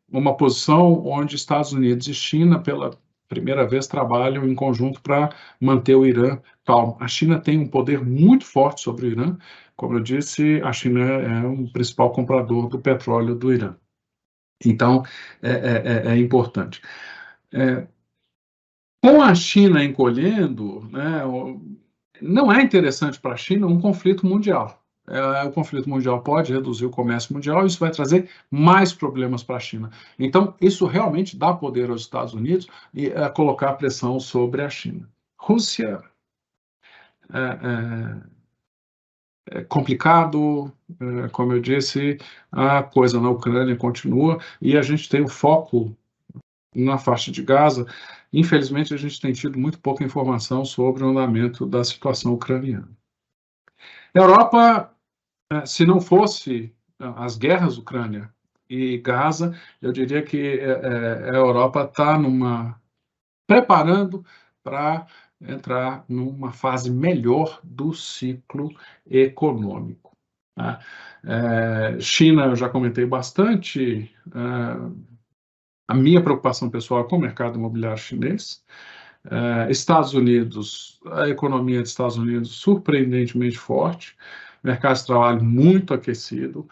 uma posição onde Estados Unidos e China, pela primeira vez, trabalham em conjunto para manter o Irã calmo. A China tem um poder muito forte sobre o Irã. Como eu disse, a China é o principal comprador do petróleo do Irã. Então, é importante. Com a China encolhendo, né, não é interessante para a China um conflito mundial. O conflito mundial pode reduzir o comércio mundial e isso vai trazer mais problemas para a China. Então, isso realmente dá poder aos Estados Unidos e colocar pressão sobre a China. Rússia é complicado, como eu disse, a coisa na Ucrânia continua e a gente tem o foco na faixa de Gaza. Infelizmente, a gente tem tido muito pouca informação sobre o andamento da situação ucraniana. A Europa, se não fosse as guerras Ucrânia e Gaza, eu diria que a Europa está preparando para entrar numa fase melhor do ciclo econômico. Tá? China, eu já comentei bastante, a minha preocupação pessoal é com o mercado imobiliário chinês. Estados Unidos, a economia dos Estados Unidos surpreendentemente forte, mercado de trabalho muito aquecido.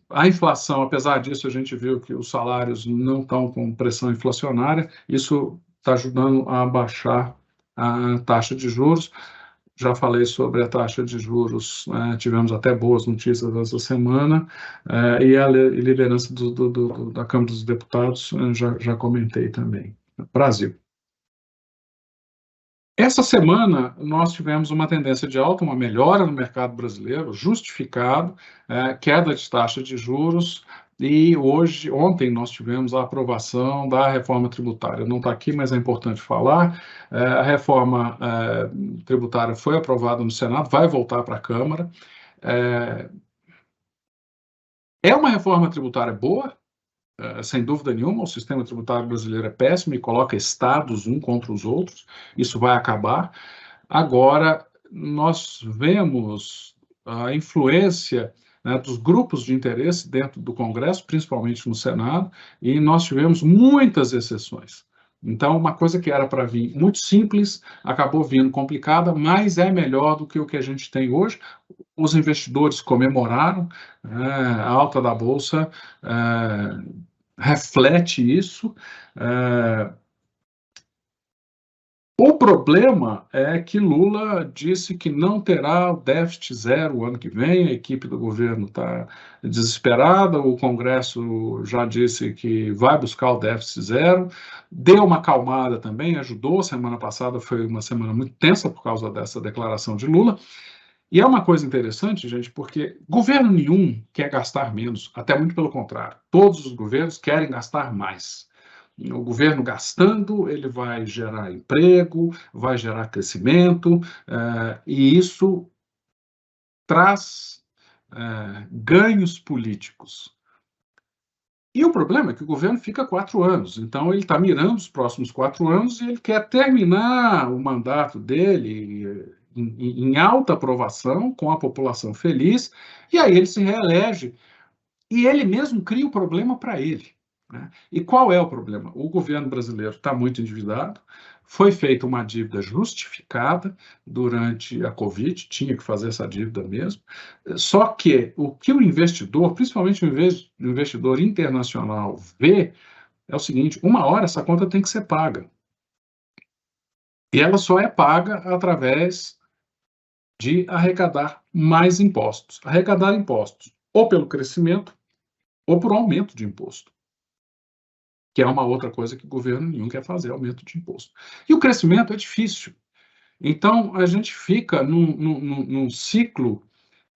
A inflação, apesar disso, a gente viu que os salários não estão com pressão inflacionária, isso está ajudando a baixar a taxa de juros. Já falei sobre a taxa de juros, tivemos até boas notícias essa semana, e a liderança da Câmara dos Deputados, já comentei também. Brasil. Essa semana, nós tivemos uma tendência de alta, uma melhora no mercado brasileiro, justificado, queda de taxa de juros, e ontem nós tivemos a aprovação da reforma tributária. Não está aqui, mas é importante falar. A reforma tributária foi aprovada no Senado, vai voltar para a Câmara. É uma reforma tributária boa, sem dúvida nenhuma. O sistema tributário brasileiro é péssimo e coloca estados um contra os outros. Isso vai acabar. Agora, nós vemos a influência, né, dos grupos de interesse dentro do Congresso, principalmente no Senado, e nós tivemos muitas exceções. Então, uma coisa que era para vir muito simples, acabou vindo complicada, mas é melhor do que o que a gente tem hoje. Os investidores comemoraram, a alta da Bolsa reflete isso. O problema é que Lula disse que não terá o déficit zero o ano que vem, a equipe do governo está desesperada, o Congresso já disse que vai buscar o déficit zero, deu uma acalmada também, ajudou. Semana passada foi uma semana muito tensa por causa dessa declaração de Lula. E é uma coisa interessante, gente, porque governo nenhum quer gastar menos, até muito pelo contrário. Todos os governos querem gastar mais. O governo gastando, ele vai gerar emprego, vai gerar crescimento, e isso traz ganhos políticos. E o problema é que o governo fica 4 anos, então ele está mirando os próximos 4 anos e ele quer terminar o mandato dele em alta aprovação, com a população feliz, e aí ele se reelege, e ele mesmo cria o problema para ele, né? E qual é o problema? O governo brasileiro está muito endividado, foi feita uma dívida justificada durante a Covid, tinha que fazer essa dívida mesmo, só que o que o investidor, principalmente o investidor internacional, vê é o seguinte: uma hora essa conta tem que ser paga. E ela só é paga através de arrecadar mais impostos. Arrecadar impostos ou pelo crescimento ou por aumento de imposto, que é uma outra coisa que o governo nenhum quer fazer, aumento de imposto. E o crescimento é difícil. Então, a gente fica num ciclo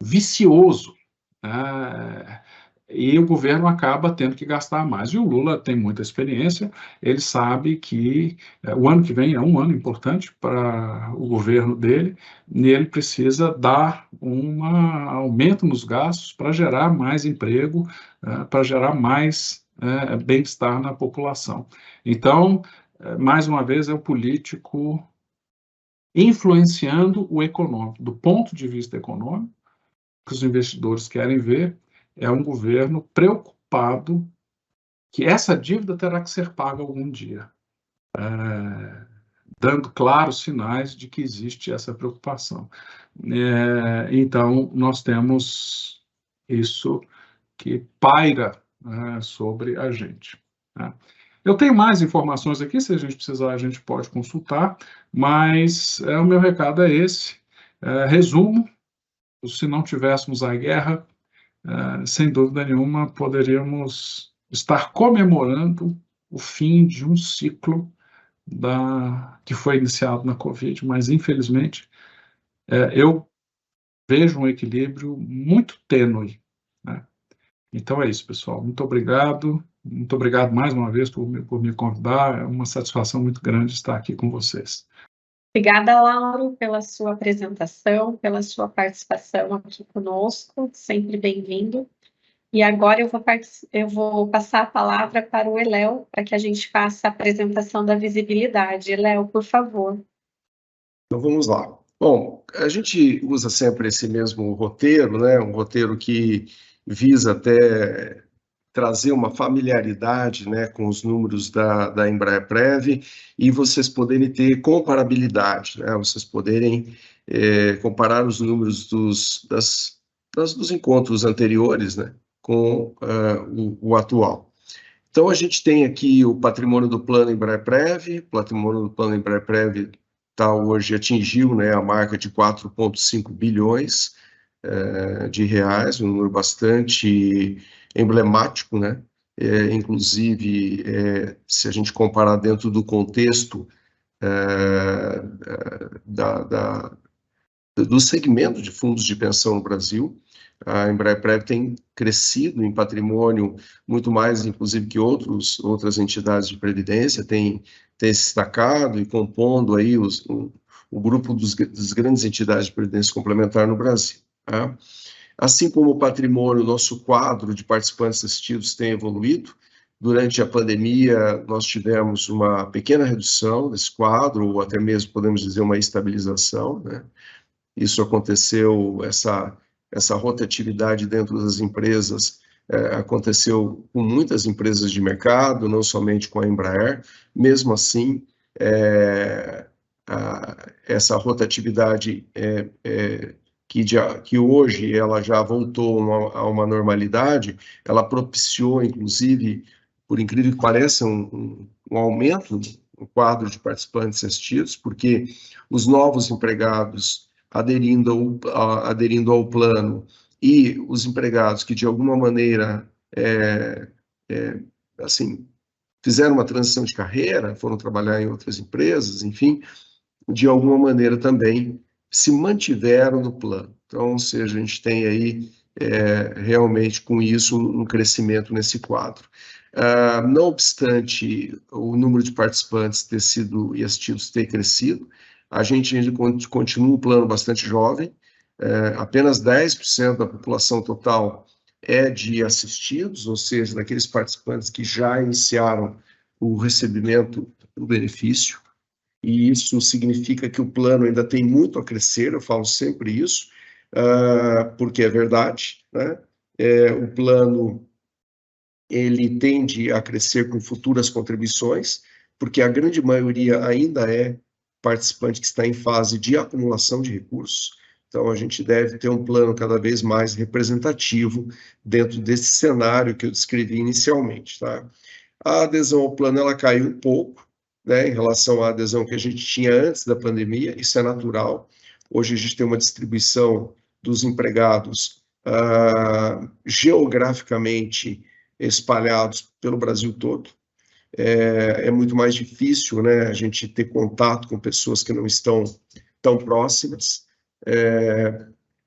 vicioso, né? E o governo acaba tendo que gastar mais. E o Lula tem muita experiência, ele sabe que o ano que vem é um ano importante para o governo dele, e ele precisa dar um aumento nos gastos para gerar mais emprego, para gerar mais bem-estar na população. Então, mais uma vez, é o político influenciando o econômico. Do ponto de vista econômico, o que os investidores querem ver é um governo preocupado que essa dívida terá que ser paga algum dia, dando claros sinais de que existe essa preocupação. Então, nós temos isso que paira sobre a gente. Eu tenho mais informações aqui, se a gente precisar, a gente pode consultar, mas o meu recado é esse. Resumo: se não tivéssemos a guerra, sem dúvida nenhuma, poderíamos estar comemorando o fim de um ciclo que foi iniciado na Covid, mas, infelizmente, eu vejo um equilíbrio muito tênue, né? Então é isso, pessoal. Muito obrigado mais uma vez por me convidar. É uma satisfação muito grande estar aqui com vocês. Obrigada, Lauro, pela sua apresentação, pela sua participação aqui conosco, sempre bem-vindo. E agora eu vou passar a palavra para o Eléo, para que a gente faça a apresentação da visibilidade. Eléo, por favor. Então vamos lá. Bom, a gente usa sempre esse mesmo roteiro, né? Um roteiro que visa até trazer uma familiaridade, né, com os números da Embraer-Prev e vocês poderem ter comparabilidade, né? Vocês poderem comparar os números dos encontros anteriores, né, com o atual. Então, a gente tem aqui o patrimônio do plano Embraer-Prev. O patrimônio do plano Embraer-Prev hoje atingiu, né, a marca de 4,5 bilhões de reais, um número bastante emblemático, né? Inclusive, se a gente comparar dentro do contexto do segmento de fundos de pensão no Brasil, a Embraer-Prev tem crescido em patrimônio muito mais, inclusive, que outras entidades de previdência, tem se destacado e compondo aí o grupo das grandes entidades de previdência complementar no Brasil, tá? Assim como o patrimônio, nosso quadro de participantes assistidos tem evoluído. Durante a pandemia, nós tivemos uma pequena redução desse quadro, ou até mesmo, podemos dizer, uma estabilização, né? Isso aconteceu, essa rotatividade dentro das empresas aconteceu com muitas empresas de mercado, não somente com a Embraer. Mesmo assim, essa rotatividade que hoje ela já voltou a uma normalidade, ela propiciou, inclusive, por incrível que pareça, um aumento no quadro de participantes assistidos, porque os novos empregados aderindo ao plano e os empregados que, de alguma maneira, assim, fizeram uma transição de carreira, foram trabalhar em outras empresas, enfim, de alguma maneira também se mantiveram no plano. Então, ou seja, a gente tem aí realmente com isso um crescimento nesse quadro. Não obstante o número de participantes ter sido e assistidos ter crescido, a gente ainda continua um plano bastante jovem, apenas 10% da população total é de assistidos, ou seja, daqueles participantes que já iniciaram o recebimento do benefício, e isso significa que o plano ainda tem muito a crescer, eu falo sempre isso, porque é verdade, né? O plano, ele tende a crescer com futuras contribuições, porque a grande maioria ainda é participante que está em fase de acumulação de recursos. Então, a gente deve ter um plano cada vez mais representativo dentro desse cenário que eu descrevi inicialmente, tá? A adesão ao plano, ela caiu um pouco, né, em relação à adesão que a gente tinha antes da pandemia, isso é natural. Hoje a gente tem uma distribuição dos empregados geograficamente espalhados pelo Brasil todo. É muito mais difícil, né, a gente ter contato com pessoas que não estão tão próximas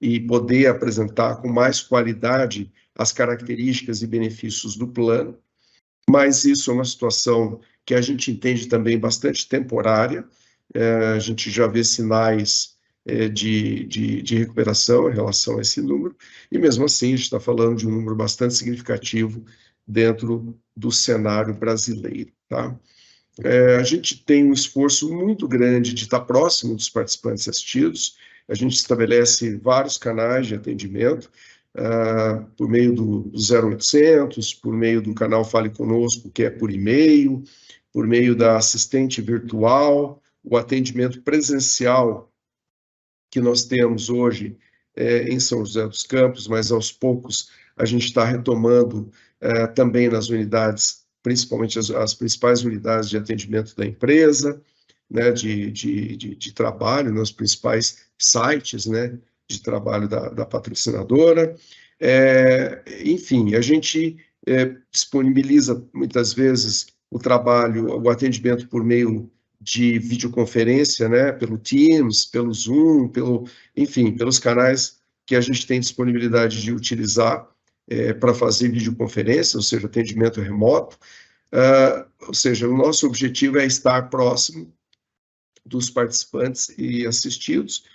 e poder apresentar com mais qualidade as características e benefícios do plano. Mas isso é uma situação que a gente entende também bastante temporária. A gente já vê sinais de recuperação em relação a esse número, e mesmo assim a gente está falando de um número bastante significativo dentro do cenário brasileiro, tá? A gente tem um esforço muito grande de estar próximo dos participantes assistidos. A gente estabelece vários canais de atendimento, por meio do 0800, por meio do canal Fale Conosco, que é por e-mail, por meio da assistente virtual, o atendimento presencial que nós temos hoje em São José dos Campos, mas aos poucos a gente está retomando também nas unidades, principalmente as principais unidades de atendimento da empresa, né, de trabalho, nos principais sites, né, de trabalho da patrocinadora. Enfim, a gente disponibiliza muitas vezes o trabalho, o atendimento por meio de videoconferência, né, pelo Teams, pelo Zoom, enfim, pelos canais que a gente tem disponibilidade de utilizar para fazer videoconferência, ou seja, atendimento remoto. Ou seja, o nosso objetivo é estar próximo dos participantes e assistidos,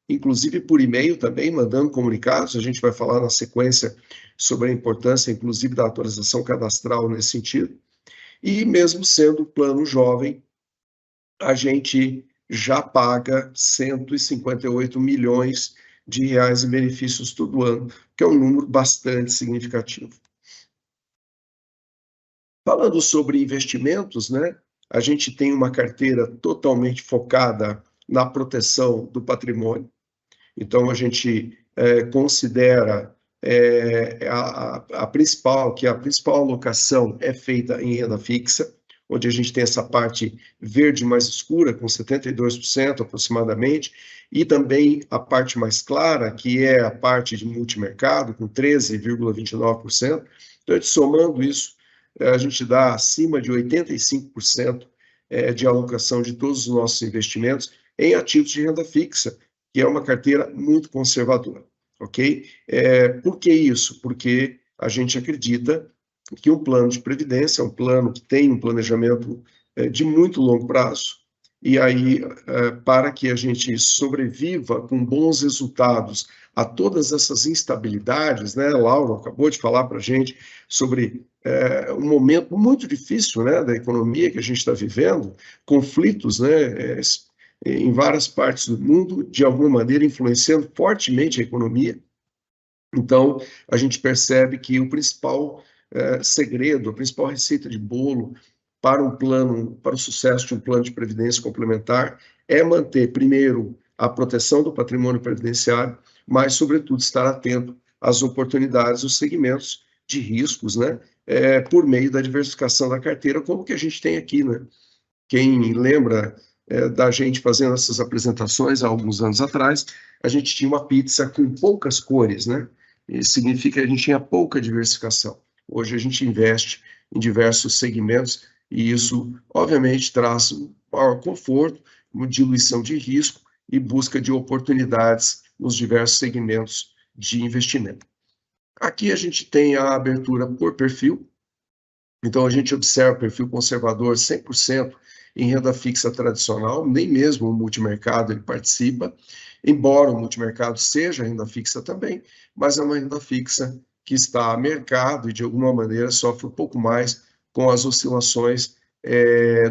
inclusive por e-mail também, mandando comunicados. A gente vai falar na sequência sobre a importância, inclusive, da atualização cadastral nesse sentido. E mesmo sendo plano jovem, a gente já paga 158 milhões de reais em benefícios todo ano, que é um número bastante significativo. Falando sobre investimentos, né, a gente tem uma carteira totalmente focada na proteção do patrimônio. Então, a gente considera a principal alocação é feita em renda fixa, onde a gente tem essa parte verde mais escura, com 72% aproximadamente, e também a parte mais clara, que é a parte de multimercado, com 13,29%. Então, somando isso, a gente dá acima de 85% de alocação de todos os nossos investimentos em ativos de renda fixa, que é uma carteira muito conservadora, ok? Por que isso? Porque a gente acredita que um plano de previdência é um plano que tem um planejamento de muito longo prazo, e aí, para que a gente sobreviva com bons resultados a todas essas instabilidades, né? Lauro acabou de falar para a gente sobre um momento muito difícil, né, da economia que a gente está vivendo, conflitos, né, em várias partes do mundo, de alguma maneira influenciando fortemente a economia. Então, a gente percebe que o principal segredo, a principal receita de bolo para um plano, para o sucesso de um plano de previdência complementar é manter, primeiro, a proteção do patrimônio previdenciário, mas, sobretudo, estar atento às oportunidades, os segmentos de riscos, né, por meio da diversificação da carteira, como que a gente tem aqui, né? Quem lembra da gente fazendo essas apresentações há alguns anos atrás, a gente tinha uma pizza com poucas cores, né? Isso significa que a gente tinha pouca diversificação. Hoje a gente investe em diversos segmentos e isso, obviamente, traz um maior conforto, uma diluição de risco e busca de oportunidades nos diversos segmentos de investimento. Aqui a gente tem a abertura por perfil, então a gente observa perfil conservador 100% em renda fixa tradicional, nem mesmo o multimercado ele participa, embora o multimercado seja renda fixa também, mas é uma renda fixa que está a mercado e de alguma maneira sofre um pouco mais com as oscilações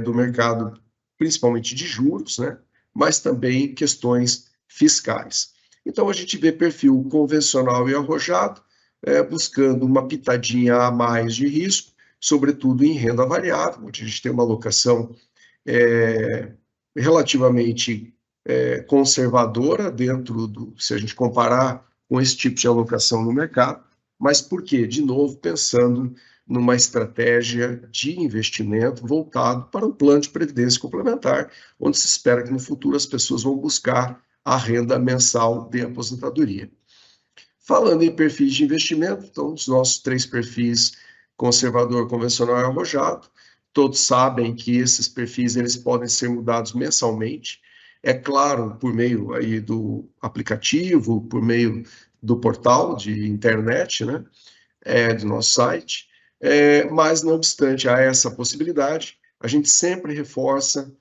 do mercado, principalmente de juros, né? Mas também questões fiscais. Então a gente vê perfil convencional e arrojado, buscando uma pitadinha a mais de risco, sobretudo em renda variável, onde a gente tem uma alocação relativamente conservadora dentro do, se a gente comparar com esse tipo de alocação no mercado, mas por quê? De novo, pensando numa estratégia de investimento voltado para um plano de previdência complementar, onde se espera que no futuro as pessoas vão buscar a renda mensal de aposentadoria. Falando em perfis de investimento, então, os nossos 3 perfis, conservador, convencional e arrojado, todos sabem que esses perfis eles podem ser mudados mensalmente, é claro, por meio aí do aplicativo, por meio do portal de internet, né, do nosso site, mas não obstante a essa possibilidade, a gente sempre reforça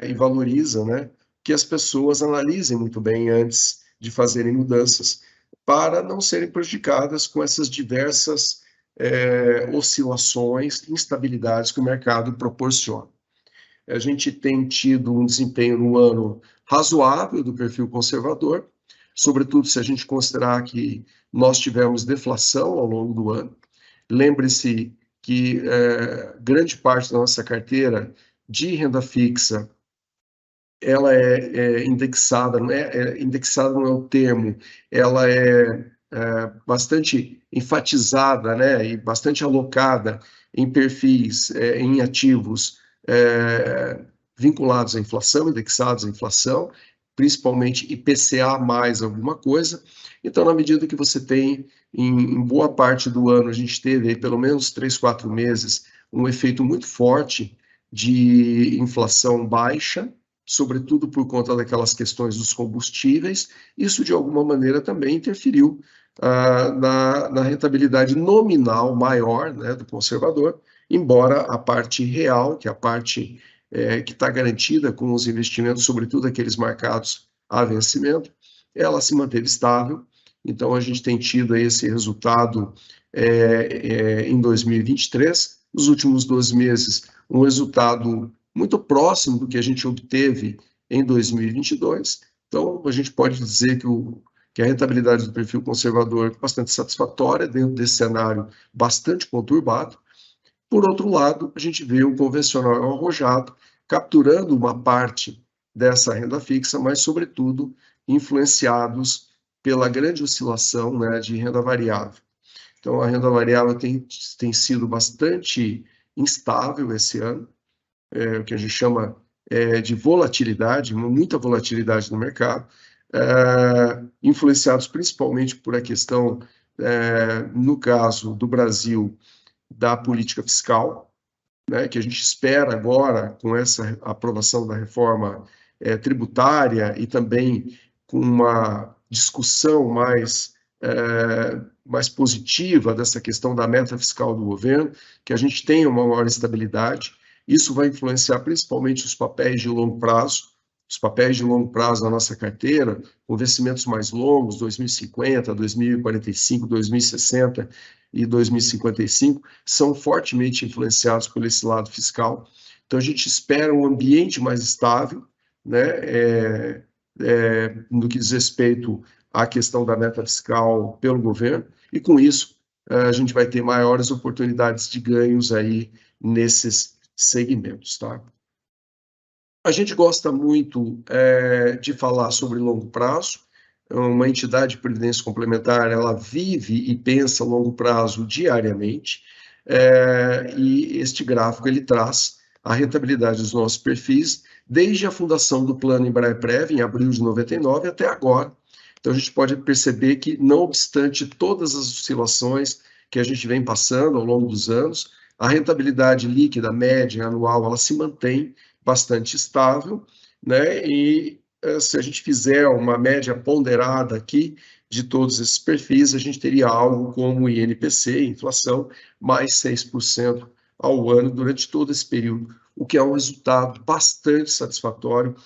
e valoriza, né, que as pessoas analisem muito bem antes de fazerem mudanças, para não serem prejudicadas com essas diversas oscilações, instabilidades que o mercado proporciona. A gente tem tido um desempenho no ano razoável do perfil conservador, sobretudo se a gente considerar que nós tivemos deflação ao longo do ano. Lembre-se que grande parte da nossa carteira de renda fixa ela é indexada, indexada não é o termo, ela é bastante enfatizada, né, e bastante alocada em perfis, em ativos vinculados à inflação, indexados à inflação, principalmente IPCA mais alguma coisa. Então, na medida que você tem, em boa parte do ano, a gente teve aí, pelo menos 3, 4 meses, um efeito muito forte de inflação baixa, sobretudo por conta daquelas questões dos combustíveis, isso de alguma maneira também interferiu na rentabilidade nominal maior, né, do conservador, embora a parte real, que é a parte que está garantida com os investimentos, sobretudo aqueles marcados a vencimento, ela se manteve estável. Então a gente tem tido aí esse resultado em 2023, nos últimos 12 meses, um resultado muito próximo do que a gente obteve em 2022. Então, a gente pode dizer que a rentabilidade do perfil conservador é bastante satisfatória dentro desse cenário bastante conturbado. Por outro lado, a gente vê o convencional arrojado capturando uma parte dessa renda fixa, mas, sobretudo, influenciados pela grande oscilação, né, de renda variável. Então, a renda variável tem sido bastante instável esse ano, o que a gente chama de volatilidade, muita volatilidade no mercado, influenciados principalmente por a questão, no caso do Brasil, da política fiscal, né, que a gente espera agora, com essa aprovação da reforma tributária e também com uma discussão mais positiva dessa questão da meta fiscal do governo, que a gente tenha uma maior estabilidade. Isso vai influenciar principalmente os papéis de longo prazo. Os papéis de longo prazo da nossa carteira, com vencimentos mais longos, 2050, 2045, 2060 e 2055, são fortemente influenciados por esse lado fiscal. Então, a gente espera um ambiente mais estável, né, no que diz respeito à questão da meta fiscal pelo governo, e com isso a gente vai ter maiores oportunidades de ganhos aí nesses segmentos, tá? A gente gosta muito de falar sobre longo prazo. Uma entidade de previdência complementar, ela vive e pensa longo prazo diariamente, e este gráfico ele traz a rentabilidade dos nossos perfis desde a fundação do plano Embraer-Prev, em abril de 99, até agora. Então, a gente pode perceber que, não obstante todas as oscilações que a gente vem passando ao longo dos anos, a rentabilidade líquida média anual, ela se mantém bastante estável, né? E se a gente fizer uma média ponderada aqui de todos esses perfis, a gente teria algo como INPC, inflação, mais 6% ao ano durante todo esse período, o que é um resultado bastante satisfatório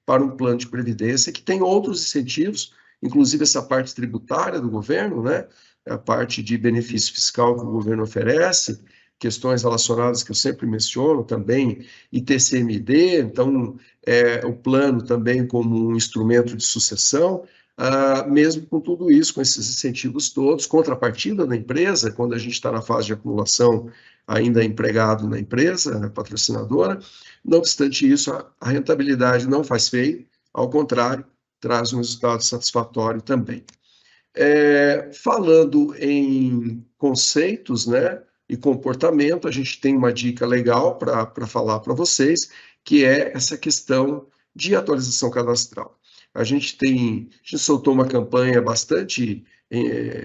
para um plano de previdência que tem outros incentivos, inclusive essa parte tributária do governo, né? A parte de benefício fiscal que o governo oferece, questões relacionadas que eu sempre menciono também, ITCMD, então o plano também como um instrumento de sucessão, mesmo com tudo isso, com esses incentivos todos, contrapartida da empresa, quando a gente está na fase de acumulação, ainda empregado na empresa, patrocinadora, não obstante isso, a rentabilidade não faz feio, ao contrário, traz um resultado satisfatório também. Falando em conceitos, né, e comportamento, a gente tem uma dica legal para falar para vocês, que é essa questão de atualização cadastral. A gente soltou uma campanha bastante,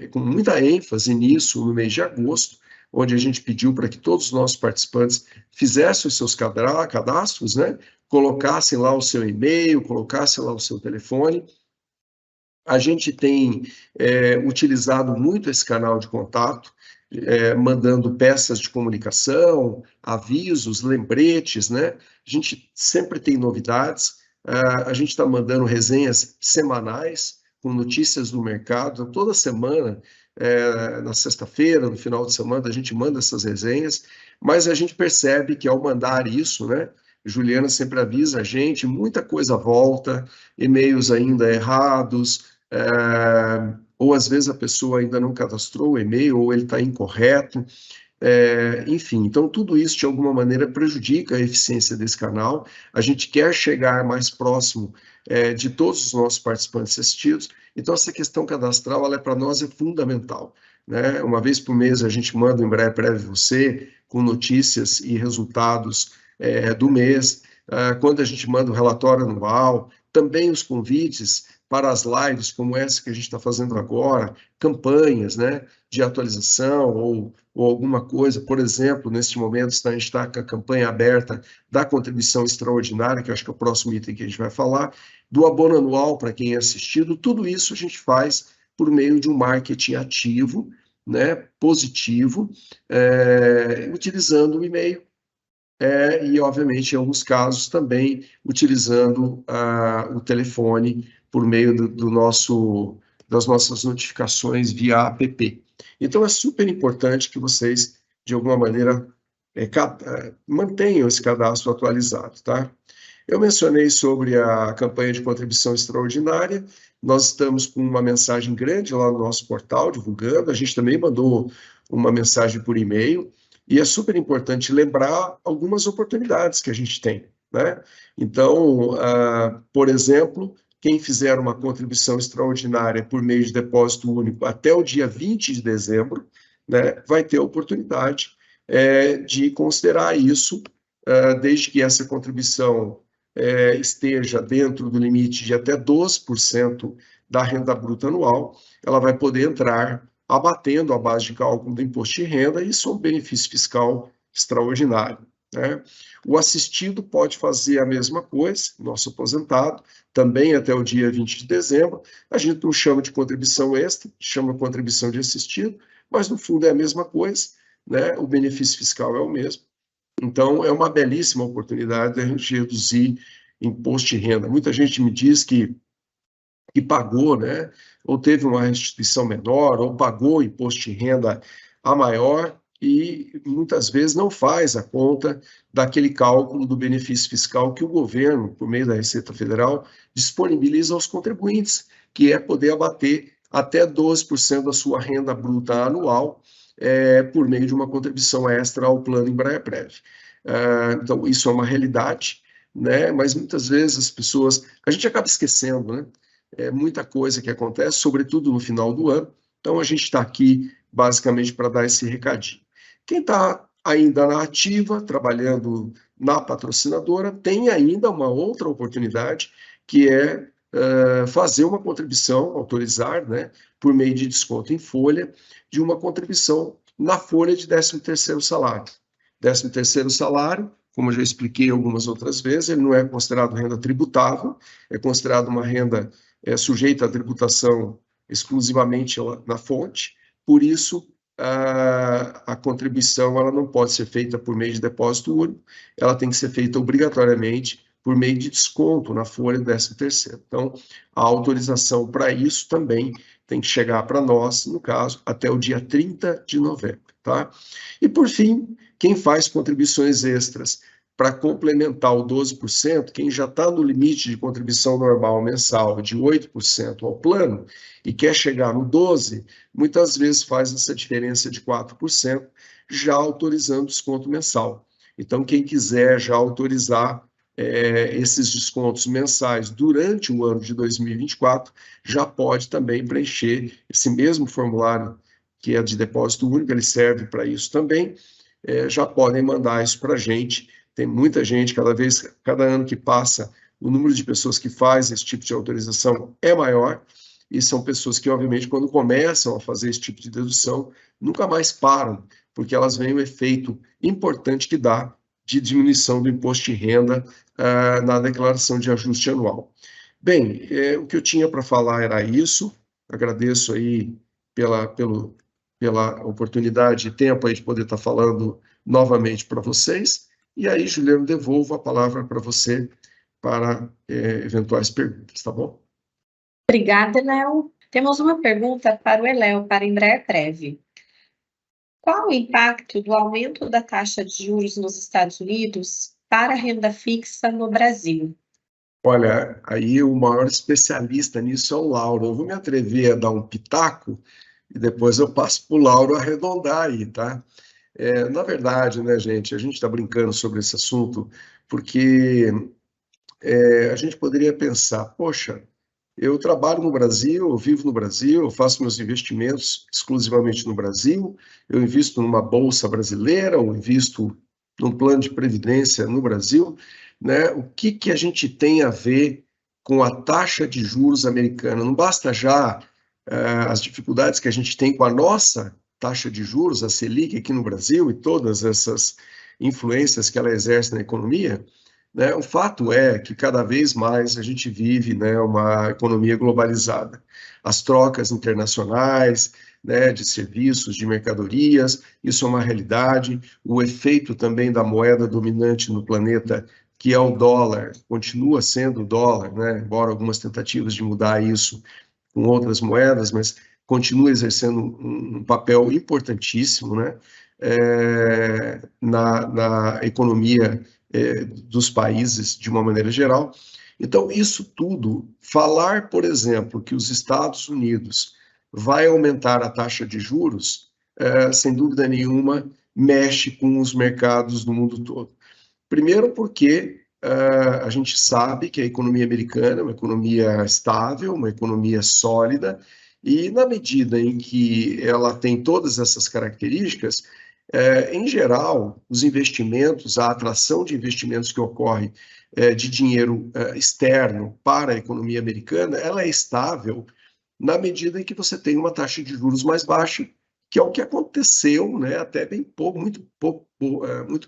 com muita ênfase nisso, no mês de agosto, onde a gente pediu para que todos os nossos participantes fizessem os seus cadastros, né, colocassem lá o seu e-mail, colocassem lá o seu telefone. A gente tem utilizado muito esse canal de contato, mandando peças de comunicação, avisos, lembretes, né? A gente sempre tem novidades, a gente está mandando resenhas semanais com notícias do mercado, então, toda semana, na sexta-feira, no final de semana, a gente manda essas resenhas, mas a gente percebe que ao mandar isso, né? Juliana sempre avisa a gente, muita coisa volta, e-mails ainda errados, ou às vezes a pessoa ainda não cadastrou o e-mail, ou ele está incorreto, enfim, então tudo isso de alguma maneira prejudica a eficiência desse canal. A gente quer chegar mais próximo de todos os nossos participantes assistidos, então essa questão cadastral, ela para nós é fundamental, né? Uma vez por mês a gente manda o Embraer-Prev Você, com notícias e resultados do mês, quando a gente manda o relatório anual, também os convites para as lives como essa que a gente está fazendo agora, campanhas, né, de atualização ou alguma coisa, por exemplo, neste momento a gente está com a campanha aberta da contribuição extraordinária, que eu acho que é o próximo item que a gente vai falar, do abono anual para quem é assistido, tudo isso a gente faz por meio de um marketing ativo, né, positivo, utilizando o e-mail, e, obviamente, em alguns casos também utilizando o telefone por meio das nossas notificações via app. Então, é super importante que vocês, de alguma maneira, mantenham esse cadastro atualizado, tá? Eu mencionei sobre a campanha de contribuição extraordinária, nós estamos com uma mensagem grande lá no nosso portal, divulgando, a gente também mandou uma mensagem por e-mail, e é super importante lembrar algumas oportunidades que a gente tem, né? Então, por exemplo, quem fizer uma contribuição extraordinária por meio de depósito único até o dia 20 de dezembro, né, vai ter a oportunidade de considerar isso, desde que essa contribuição esteja dentro do limite de até 12% da renda bruta anual, ela vai poder entrar abatendo a base de cálculo do imposto de renda, e isso é um benefício fiscal extraordinário, né? O assistido pode fazer a mesma coisa, nosso aposentado, também até o dia 20 de dezembro, a gente não chama de contribuição extra, chama de contribuição de assistido, mas no fundo é a mesma coisa, né? O benefício fiscal é o mesmo. Então, é uma belíssima oportunidade de a gente reduzir imposto de renda. Muita gente me diz que pagou, né, ou teve uma restituição menor, ou pagou imposto de renda a maior, e muitas vezes não faz a conta daquele cálculo do benefício fiscal que o governo, por meio da Receita Federal, disponibiliza aos contribuintes, que é poder abater até 12% da sua renda bruta anual, por meio de uma contribuição extra ao plano Embraer-Prev. Então, isso é uma realidade, né? Mas muitas vezes as pessoas, a gente acaba esquecendo, né? É muita coisa que acontece, sobretudo no final do ano. Então, a gente está aqui basicamente para dar esse recadinho. Quem está ainda na ativa, trabalhando na patrocinadora, tem ainda uma outra oportunidade, que é fazer uma contribuição, autorizar, né, por meio de desconto em folha, de uma contribuição na folha de 13º salário. 13º salário, como eu já expliquei algumas outras vezes, ele não é considerado renda tributável, é considerado uma renda sujeita à tributação exclusivamente na fonte, por isso a contribuição ela não pode ser feita por meio de depósito único, ela tem que ser feita obrigatoriamente por meio de desconto na folha do 13º. Então, a autorização para isso também tem que chegar para nós, no caso, até o dia 30 de novembro, tá? E, por fim, quem faz contribuições extras para complementar o 12%, quem já está no limite de contribuição normal mensal de 8% ao plano e quer chegar no 12%, muitas vezes faz essa diferença de 4%, já autorizando desconto mensal. Então, quem quiser já autorizar esses descontos mensais durante o ano de 2024, já pode também preencher esse mesmo formulário que é de depósito único, ele serve para isso também, já podem mandar isso para a gente. Tem muita gente, cada ano que passa, o número de pessoas que faz esse tipo de autorização é maior, e são pessoas que, obviamente, quando começam a fazer esse tipo de dedução, nunca mais param, porque elas veem o efeito importante que dá de diminuição do imposto de renda na declaração de ajuste anual. Bem, o que eu tinha para falar era isso. Agradeço aí pela oportunidade e tempo aí de poder estar falando novamente para vocês. E aí, Juliano, devolvo a palavra para você para eventuais perguntas, tá bom? Obrigada, Léo. Temos uma pergunta para o Eléu, para Embraer-Prev. Qual o impacto do aumento da taxa de juros nos Estados Unidos para a renda fixa no Brasil? Olha, aí o maior especialista nisso é o Lauro. Eu vou me atrever a dar um pitaco e depois eu passo para o Lauro arredondar aí, tá? Na verdade, né, gente, a gente está brincando sobre esse assunto porque a gente poderia pensar, poxa, eu trabalho no Brasil, eu vivo no Brasil, eu faço meus investimentos exclusivamente no Brasil, eu invisto numa bolsa brasileira, eu invisto num plano de previdência no Brasil, né? O que a gente tem a ver com a taxa de juros americana? Não basta já as dificuldades que a gente tem com a nossa taxa de juros, a Selic aqui no Brasil, e todas essas influências que ela exerce na economia, né? O fato é que cada vez mais a gente vive, né, uma economia globalizada. As trocas internacionais, né, de serviços, de mercadorias, isso é uma realidade. O efeito também da moeda dominante no planeta, que é o dólar, continua sendo o dólar, né, embora algumas tentativas de mudar isso com outras moedas, mas continua exercendo um papel importantíssimo, né, na economia dos países de uma maneira geral. Então, isso tudo, falar, por exemplo, que os Estados Unidos vai aumentar a taxa de juros, sem dúvida nenhuma, mexe com os mercados do mundo todo. Primeiro porque a gente sabe que a economia americana é uma economia estável, uma economia sólida, e na medida em que ela tem todas essas características, em geral, os investimentos, a atração de investimentos que ocorre de dinheiro externo para a economia americana, ela é estável na medida em que você tem uma taxa de juros mais baixa, que é o que aconteceu, né, até bem pouco, muito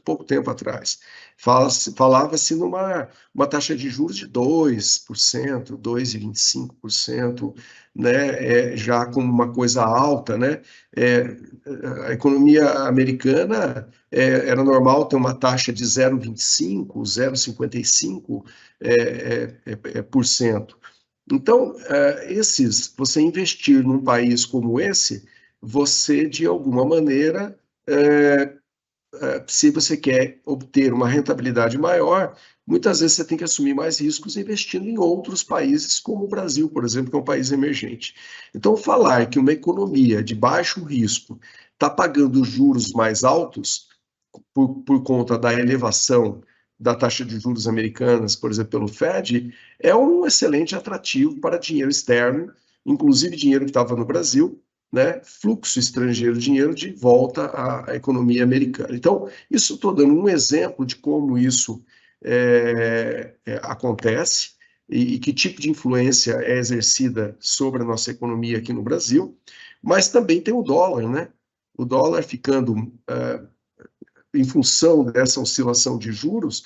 pouco tempo atrás. Falava-se numa taxa de juros de 2%, 2,25%, né, já como uma coisa alta, né? A economia americana era normal ter uma taxa de 0,25, 0,55%. Então, você investir num país como esse, você, de alguma maneira, se você quer obter uma rentabilidade maior, muitas vezes você tem que assumir mais riscos investindo em outros países, como o Brasil, por exemplo, que é um país emergente. Então, falar que uma economia de baixo risco está pagando juros mais altos por conta da elevação da taxa de juros americanas, por exemplo, pelo Fed, é um excelente atrativo para dinheiro externo, inclusive dinheiro que estava no Brasil, né, fluxo estrangeiro de dinheiro de volta à economia americana. Então, isso estou dando um exemplo de como isso acontece e que tipo de influência é exercida sobre a nossa economia aqui no Brasil, mas também tem o dólar, né? O dólar ficando em função dessa oscilação de juros,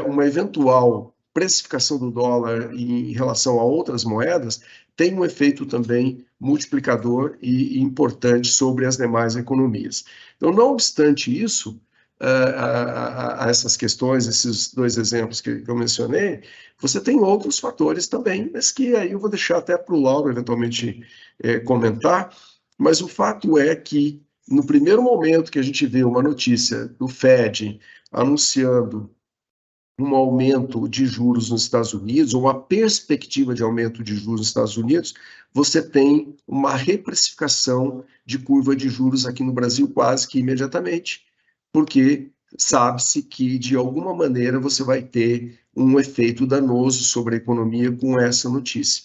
uma eventual precificação do dólar em relação a outras moedas tem um efeito também multiplicador e importante sobre as demais economias. Então, não obstante isso, a essas questões, esses dois exemplos que eu mencionei, você tem outros fatores também, mas que aí eu vou deixar até para o Lauro eventualmente comentar, mas o fato é que no primeiro momento que a gente vê uma notícia do Fed anunciando um aumento de juros nos Estados Unidos, ou uma perspectiva de aumento de juros nos Estados Unidos, você tem uma reprecificação de curva de juros aqui no Brasil quase que imediatamente, porque sabe-se que, de alguma maneira, você vai ter um efeito danoso sobre a economia com essa notícia.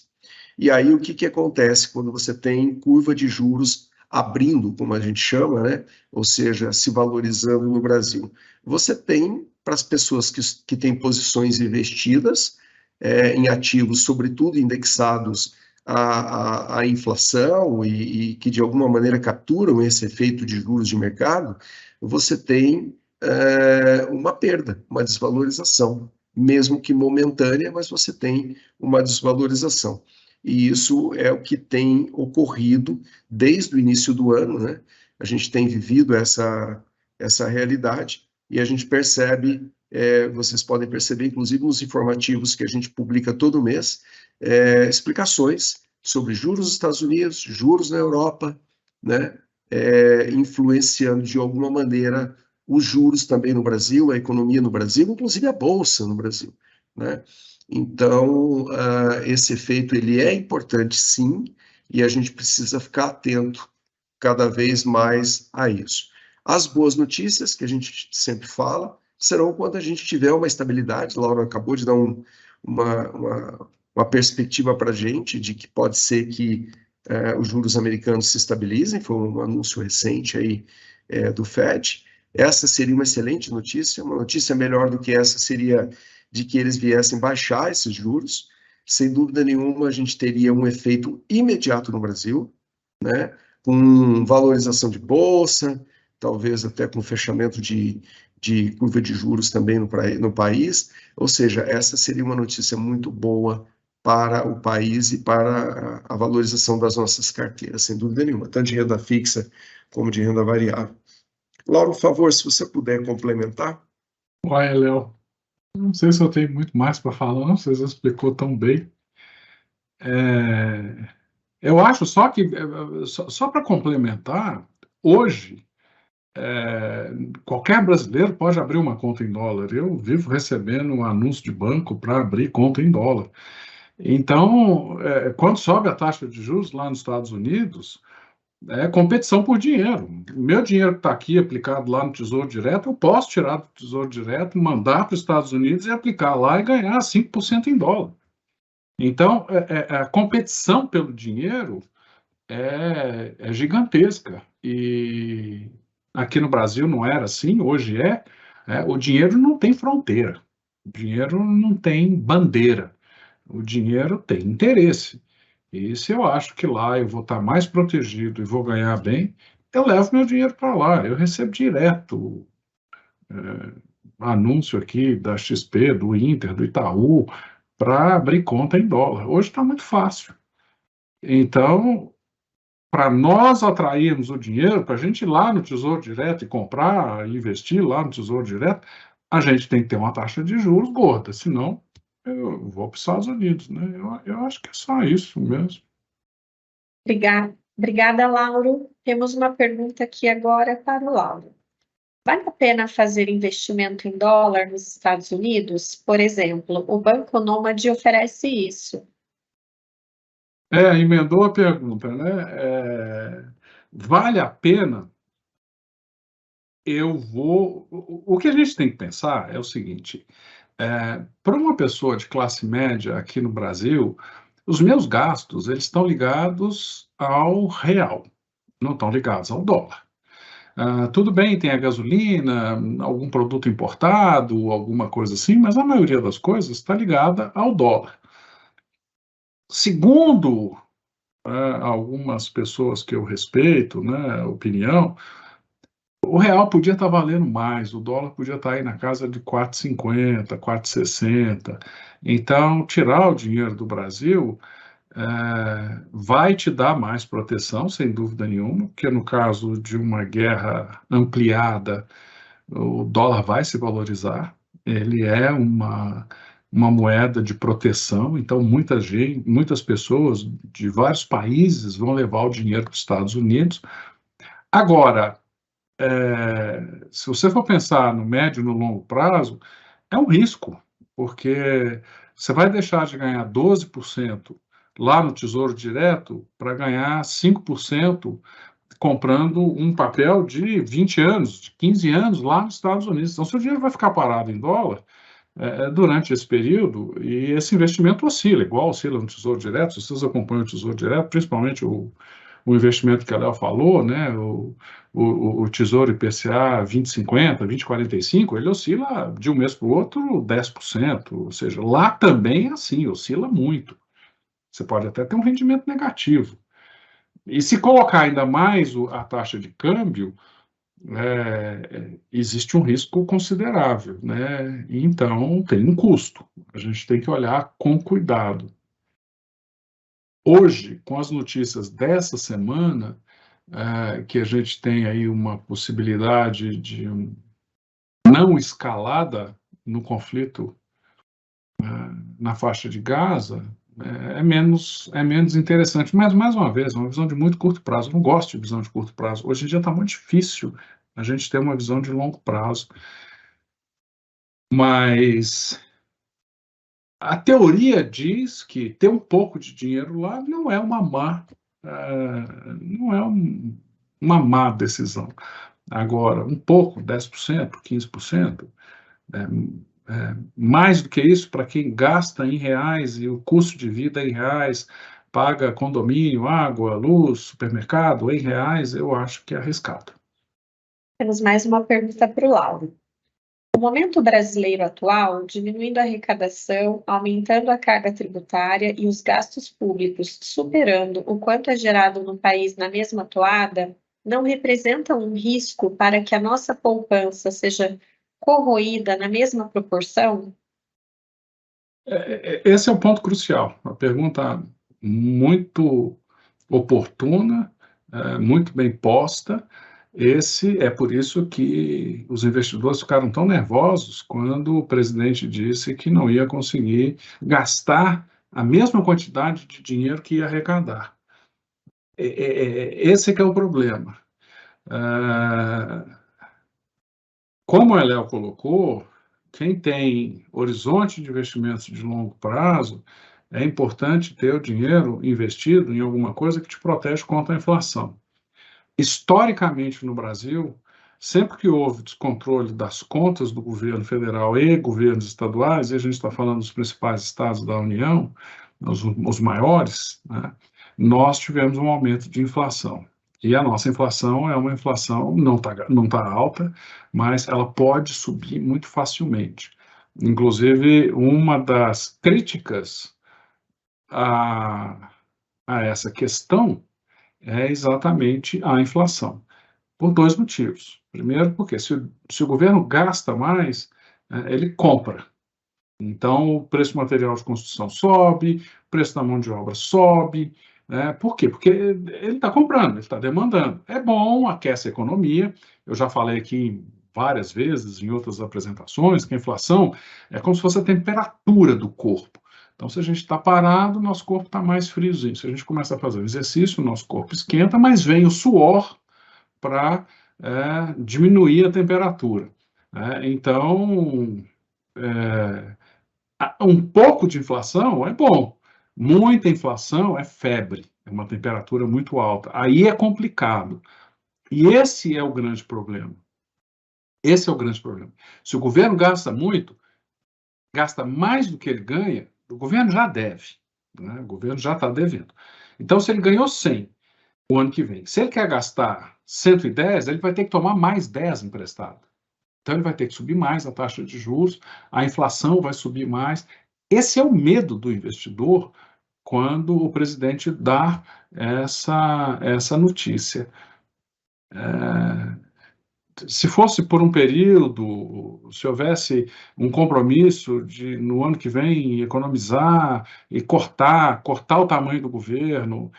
E aí, o que acontece quando você tem curva de juros abrindo, como a gente chama, né? Ou seja, se valorizando no Brasil? Você tem, para as pessoas que têm posições investidas em ativos, sobretudo indexados à inflação e que, de alguma maneira, capturam esse efeito de juros de mercado, você tem uma perda, uma desvalorização, mesmo que momentânea, mas você tem uma desvalorização. E isso é o que tem ocorrido desde o início do ano, né? A gente tem vivido essa realidade e a gente percebe, vocês podem perceber, inclusive nos informativos que a gente publica todo mês, explicações sobre juros nos Estados Unidos, juros na Europa, né? Influenciando de alguma maneira os juros também no Brasil, a economia no Brasil, inclusive a bolsa no Brasil, né? Então, esse efeito ele é importante, sim, e a gente precisa ficar atento cada vez mais a isso. As boas notícias, que a gente sempre fala, serão quando a gente tiver uma estabilidade. Laura acabou de dar uma perspectiva para a gente de que pode ser que os juros americanos se estabilizem, foi um anúncio recente aí do Fed. Essa seria uma excelente notícia. Uma notícia melhor do que essa seria de que eles viessem baixar esses juros. Sem dúvida nenhuma, a gente teria um efeito imediato no Brasil, né? Com valorização de bolsa, talvez até com fechamento de curva de juros também no país. Ou seja, essa seria uma notícia muito boa para o país e para a valorização das nossas carteiras, sem dúvida nenhuma, tanto de renda fixa como de renda variável. Laura, por favor, se você puder complementar. Olha, Léo, não sei se eu tenho muito mais para falar, não, você já explicou tão bem. Eu acho só que, só para complementar, hoje, qualquer brasileiro pode abrir uma conta em dólar. Eu vivo recebendo um anúncio de banco para abrir conta em dólar. Então, quando sobe a taxa de juros lá nos Estados Unidos, é competição por dinheiro. O meu dinheiro que está aqui aplicado lá no Tesouro Direto, eu posso tirar do Tesouro Direto, mandar para os Estados Unidos e aplicar lá e ganhar 5% em dólar. Então, a competição pelo dinheiro é gigantesca. E aqui no Brasil não era assim, hoje o dinheiro não tem fronteira, o dinheiro não tem bandeira, o dinheiro tem interesse. E se eu acho que lá eu vou estar mais protegido e vou ganhar bem, eu levo meu dinheiro para lá, eu recebo direto anúncio aqui da XP, do Inter, do Itaú, para abrir conta em dólar. Hoje está muito fácil. Então, para nós atrairmos o dinheiro, para a gente ir lá no Tesouro Direto e comprar, investir lá no Tesouro Direto, a gente tem que ter uma taxa de juros gorda, senão eu vou para os Estados Unidos, né? Eu acho que é só isso mesmo. Obrigada, Lauro. Temos uma pergunta aqui agora para o Lauro. Vale a pena fazer investimento em dólar nos Estados Unidos? Por exemplo, o Banco Nômade oferece isso. Emendou a pergunta, né? Vale a pena? O que a gente tem que pensar é o seguinte: para uma pessoa de classe média aqui no Brasil, os meus gastos eles estão ligados ao real, não estão ligados ao dólar. Tudo bem, tem a gasolina, algum produto importado, alguma coisa assim, mas a maioria das coisas está ligada ao dólar. Segundo algumas pessoas que eu respeito, né, opinião, o real podia estar valendo mais, o dólar podia estar aí na casa de 4,50, 4,60. Então, tirar o dinheiro do Brasil vai te dar mais proteção, sem dúvida nenhuma, porque no caso de uma guerra ampliada, o dólar vai se valorizar, ele é uma moeda de proteção, então muitas pessoas de vários países vão levar o dinheiro para os Estados Unidos. Agora, se você for pensar no médio e no longo prazo, é um risco, porque você vai deixar de ganhar 12% lá no Tesouro Direto para ganhar 5% comprando um papel de 20 anos, de 15 anos lá nos Estados Unidos. Então, seu dinheiro vai ficar parado em dólar durante esse período, e esse investimento oscila, igual oscila no Tesouro Direto. Se vocês acompanham o Tesouro Direto, principalmente o investimento que a Léo falou, né, o Tesouro IPCA 2050, 2045, ele oscila de um mês para o outro 10%, ou seja, lá também é assim, oscila muito. Você pode até ter um rendimento negativo. E se colocar ainda mais a taxa de câmbio, existe um risco considerável, né? Então, tem um custo. A gente tem que olhar com cuidado. Hoje, com as notícias dessa semana, que a gente tem aí uma possibilidade de não escalada no conflito na faixa de Gaza, é menos interessante. Mas, mais uma vez, é uma visão de muito curto prazo. Eu não gosto de visão de curto prazo. Hoje em dia está muito difícil a gente ter uma visão de longo prazo. Mas a teoria diz que ter um pouco de dinheiro lá não é uma má decisão. Agora, um pouco, 10%, 15%, mais do que isso, para quem gasta em reais e o custo de vida em reais, paga condomínio, água, luz, supermercado em reais, eu acho que é arriscado. Temos mais uma pergunta para o Lauro. O momento brasileiro atual, diminuindo a arrecadação, aumentando a carga tributária e os gastos públicos superando o quanto é gerado no país na mesma toada, não representa um risco para que a nossa poupança seja corroída na mesma proporção? Esse é o ponto crucial. Uma pergunta muito oportuna, muito bem posta. É por isso que os investidores ficaram tão nervosos quando o presidente disse que não ia conseguir gastar a mesma quantidade de dinheiro que ia arrecadar. Esse que é o problema. Como a Léo colocou, quem tem horizonte de investimentos de longo prazo, é importante ter o dinheiro investido em alguma coisa que te protege contra a inflação. Historicamente, no Brasil, sempre que houve descontrole das contas do governo federal e governos estaduais, e a gente está falando dos principais estados da União, os maiores, né, nós tivemos um aumento de inflação. E a nossa inflação é uma inflação, não tá alta, mas ela pode subir muito facilmente. Inclusive, uma das críticas a essa questão é exatamente a inflação. por dois motivos. Primeiro, porque se o governo gasta mais, ele compra. Então, o preço do material de construção sobe, o preço da mão de obra sobe. Por quê? Porque ele está comprando, ele está demandando. É bom, aquece a economia. Eu já falei aqui várias vezes, em outras apresentações, que a inflação é como se fosse a temperatura do corpo. Então, se a gente está parado, nosso corpo está mais friozinho. Se a gente começa a fazer o exercício, o nosso corpo esquenta, mas vem o suor para diminuir a temperatura. Então, um pouco de inflação é bom, muita inflação é febre, é uma temperatura muito alta. Aí é complicado. E esse é o grande problema. Esse é o grande problema. Se o governo gasta muito, gasta mais do que ele ganha, o governo já deve. O governo já está devendo. Então, se ele ganhou 100 o ano que vem, se ele quer gastar 110, ele vai ter que tomar mais 10 emprestado. Então, ele vai ter que subir mais a taxa de juros, a inflação vai subir mais. Esse é o medo do investidor quando o presidente dá essa notícia. Se fosse por um período, se houvesse um compromisso de, no ano que vem, economizar e cortar o tamanho do governo,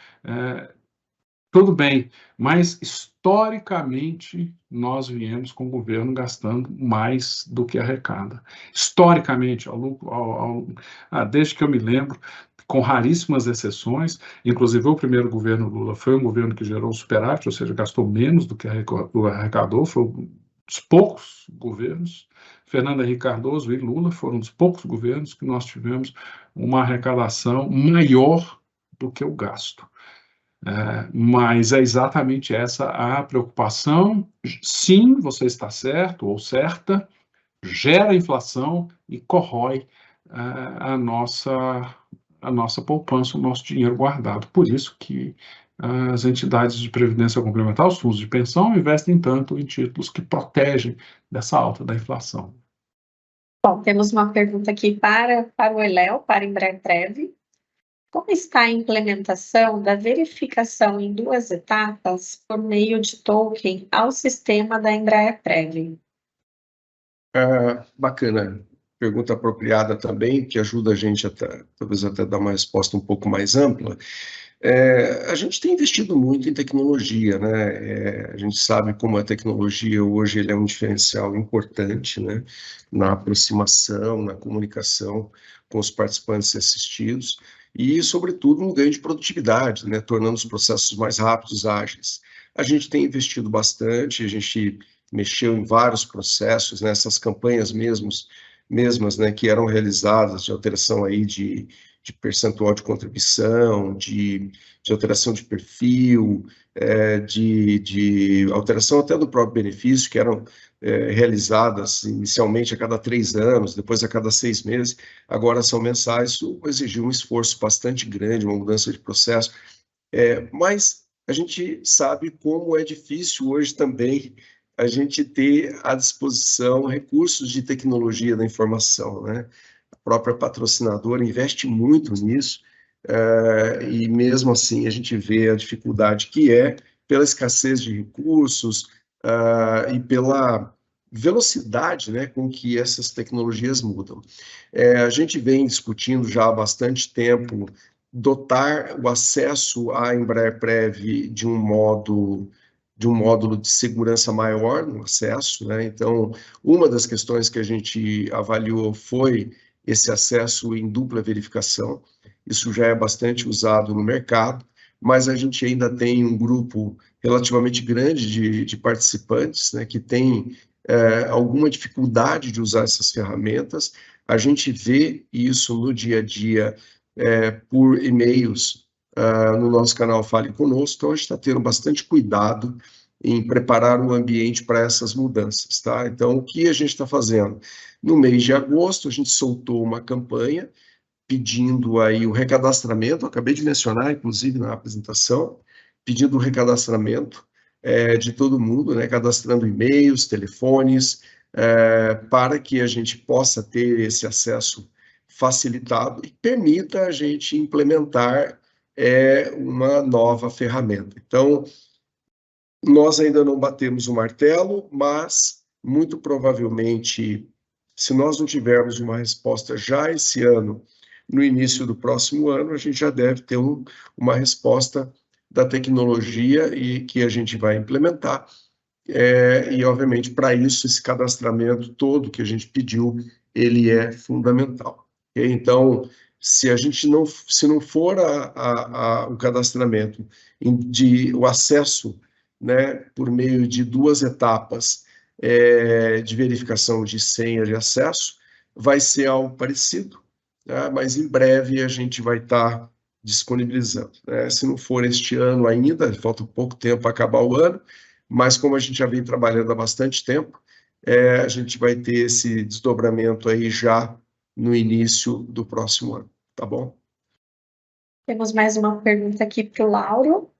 tudo bem, mas historicamente nós viemos com o governo gastando mais do que arrecada. Historicamente, desde que eu me lembro, com raríssimas exceções, inclusive o primeiro governo Lula foi um governo que gerou superávit, ou seja, gastou menos do que arrecadou, foi um dos poucos governos. Fernando Henrique Cardoso e Lula foram um dos poucos governos que nós tivemos uma arrecadação maior do que o gasto. Mas é exatamente essa a preocupação. Sim, você está certo ou certa, gera inflação e corrói a nossa poupança, o nosso dinheiro guardado. Por isso que as entidades de previdência complementar, os fundos de pensão, investem tanto em títulos que protegem dessa alta da inflação. Bom, temos uma pergunta aqui para o Eléo, para Embraer-Prev. Como está a implementação da verificação em 2 etapas por meio de token ao sistema da Embraer-Prev? Bacana. Pergunta apropriada também, que ajuda a gente talvez até dar uma resposta um pouco mais ampla. A gente tem investido muito em tecnologia, né? A gente sabe como a tecnologia hoje ele é um diferencial importante, né? Na aproximação, na comunicação com os participantes assistidos e, sobretudo, no ganho de produtividade, né? Tornando os processos mais rápidos, ágeis. A gente tem investido bastante, a gente mexeu em vários processos, nessas campanhas mesmas, né, que eram realizadas de alteração aí de percentual de contribuição, de alteração de perfil, de alteração até do próprio benefício, que eram realizadas inicialmente a cada 3 anos, depois a cada 6 meses, agora são mensais. Isso exigiu um esforço bastante grande, uma mudança de processo, mas a gente sabe como é difícil hoje também a gente ter à disposição recursos de tecnologia da informação, né? A própria patrocinadora investe muito nisso, e mesmo assim a gente vê a dificuldade que é pela escassez de recursos e pela velocidade, né, com que essas tecnologias mudam. A gente vem discutindo já há bastante tempo dotar o acesso à Embraer-Prev de um módulo de segurança maior no acesso, né? Então, uma das questões que a gente avaliou foi esse acesso em dupla verificação. Isso já é bastante usado no mercado, mas a gente ainda tem um grupo relativamente grande de participantes, né, que tem alguma dificuldade de usar essas ferramentas. A gente vê isso no dia a dia por e-mails no nosso canal Fale Conosco, então a gente está tendo bastante cuidado em preparar o ambiente para essas mudanças, tá? Então, o que a gente está fazendo? No mês de agosto, a gente soltou uma campanha pedindo aí o recadastramento, acabei de mencionar, inclusive, na apresentação, pedindo o recadastramento de todo mundo, né, cadastrando e-mails, telefones, para que a gente possa ter esse acesso facilitado e permita a gente implementar uma nova ferramenta. Então, Nós ainda não batemos o martelo, mas muito provavelmente, se nós não tivermos uma resposta já esse ano, no início do próximo ano, a gente já deve ter uma resposta da tecnologia e que a gente vai implementar. E, obviamente, para isso, esse cadastramento todo que a gente pediu, ele é fundamental. Então, se não for o cadastramento, o acesso, né, por meio de 2 etapas de verificação de senha de acesso, vai ser algo parecido, né, mas em breve a gente vai estar disponibilizando, né? Se não for este ano ainda, falta pouco tempo para acabar o ano, mas como a gente já vem trabalhando há bastante tempo, a gente vai ter esse desdobramento aí já no início do próximo ano, tá bom? Temos mais uma pergunta aqui para o Lauro.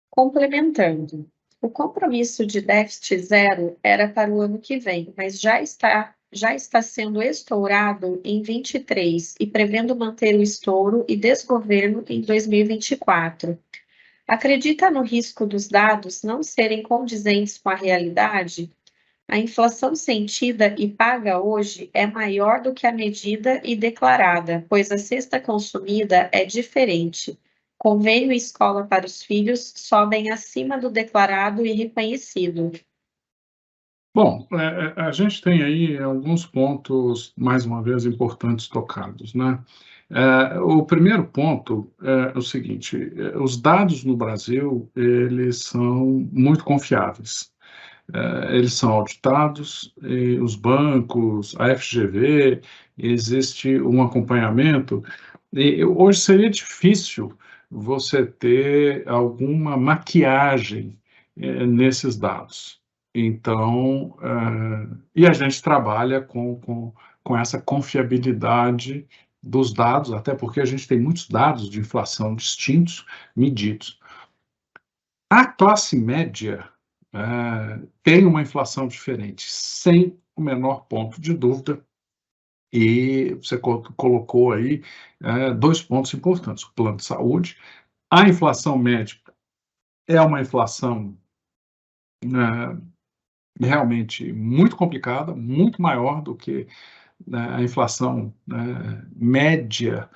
Complementando, o compromisso de déficit zero era para o ano que vem, mas já está sendo estourado em 23 e prevendo manter o estouro e desgoverno em 2024. Acredita no risco dos dados não serem condizentes com a realidade? A inflação sentida e paga hoje é maior do que a medida e declarada, pois a cesta consumida é diferente. Convênio e escola para os filhos sobem acima do declarado e reconhecido. Bom, a gente tem aí alguns pontos, mais uma vez, importantes tocados, né? O primeiro ponto é o seguinte: os dados no Brasil, eles são muito confiáveis. Eles são auditados, e os bancos, a FGV, existe um acompanhamento. E hoje seria difícil você ter alguma maquiagem nesses dados. Então, e a gente trabalha com essa confiabilidade dos dados, até porque a gente tem muitos dados de inflação distintos, medidos. A classe média tem uma inflação diferente, sem o menor ponto de dúvida, e você colocou aí 2 pontos importantes: o plano de saúde. A inflação médica é uma inflação realmente muito complicada, muito maior do que a inflação média,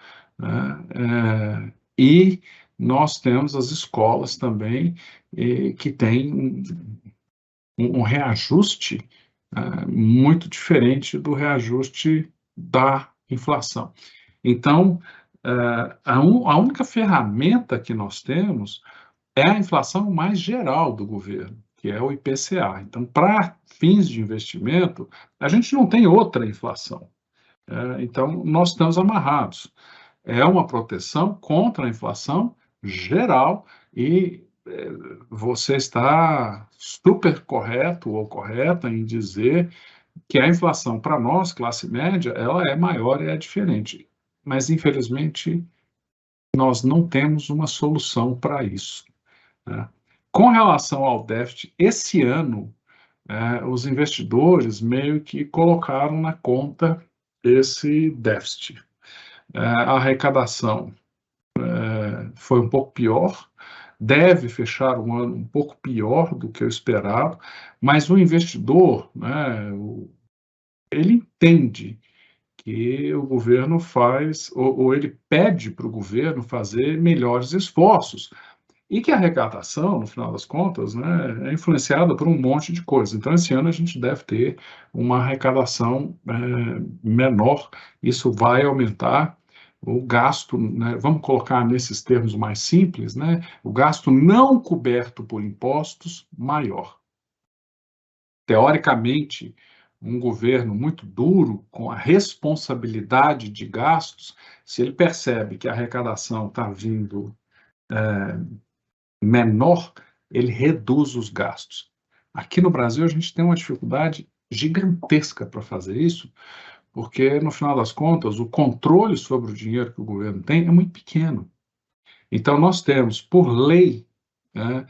e nós temos as escolas também que têm um reajuste muito diferente do reajuste da inflação. Então, a única ferramenta que nós temos é a inflação mais geral do governo, que é o IPCA. Então, para fins de investimento, a gente não tem outra inflação. Então, nós estamos amarrados. É uma proteção contra a inflação geral e você está super correto ou correta em dizer que a inflação para nós, classe média, ela é maior e é diferente. Mas, infelizmente, nós não temos uma solução para isso, né? Com relação ao déficit, esse ano, os investidores meio que colocaram na conta esse déficit. A arrecadação foi um pouco pior, deve fechar um ano um pouco pior do que o esperado, mas o investidor, né, ele entende que o governo faz, ou ele pede para o governo fazer melhores esforços, e que a arrecadação, no final das contas, né, é influenciada por um monte de coisas. Então, esse ano a gente deve ter uma arrecadação menor, isso vai aumentar o gasto, né, vamos colocar nesses termos mais simples, né, o gasto não coberto por impostos maior. Teoricamente, um governo muito duro, com a responsabilidade de gastos, se ele percebe que a arrecadação está vindo menor, ele reduz os gastos. Aqui no Brasil, a gente tem uma dificuldade gigantesca para fazer isso, porque, no final das contas, o controle sobre o dinheiro que o governo tem é muito pequeno. Então, nós temos, por lei, né,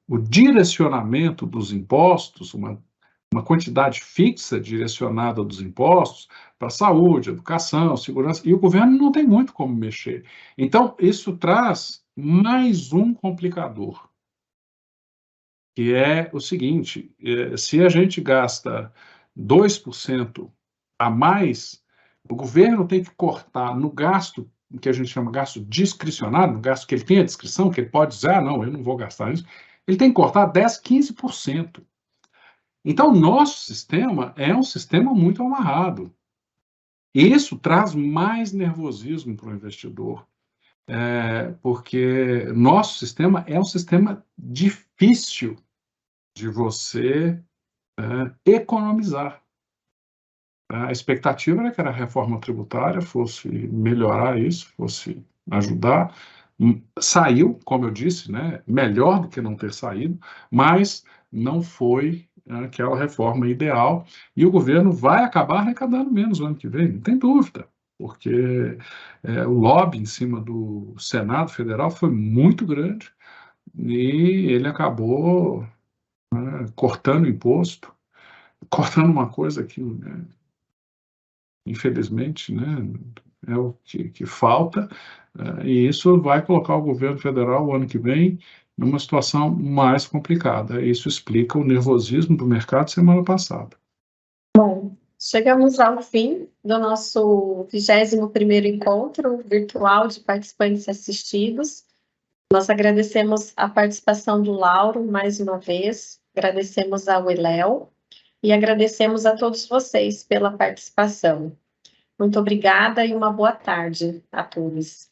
o direcionamento dos impostos, uma quantidade fixa direcionada dos impostos para saúde, educação, segurança, e o governo não tem muito como mexer. Então, isso traz mais um complicador. que é o seguinte: se a gente gasta 2% a mais, o governo tem que cortar no gasto que a gente chama de gasto discricionário, no gasto que ele tem a discrição, que ele pode dizer, não, eu não vou gastar isso, ele tem que cortar 10%, 15%. Então, o nosso sistema é um sistema muito amarrado. Isso traz mais nervosismo para o investidor, porque nosso sistema é um sistema difícil de você economizar. A expectativa era que a reforma tributária fosse melhorar isso, fosse ajudar. Saiu, como eu disse, né, melhor do que não ter saído, mas não foi aquela reforma ideal, e o governo vai acabar arrecadando menos no ano que vem, não tem dúvida, porque o lobby em cima do Senado Federal foi muito grande, e ele acabou cortando imposto, cortando uma coisa que, infelizmente, né, é o que falta, e isso vai colocar o governo federal, o ano que vem, numa situação mais complicada. Isso explica o nervosismo do mercado semana passada. Bom, chegamos ao fim do nosso 21º encontro virtual de participantes assistidos. Nós agradecemos a participação do Lauro mais uma vez, agradecemos ao Eléo e agradecemos a todos vocês pela participação. Muito obrigada e uma boa tarde a todos.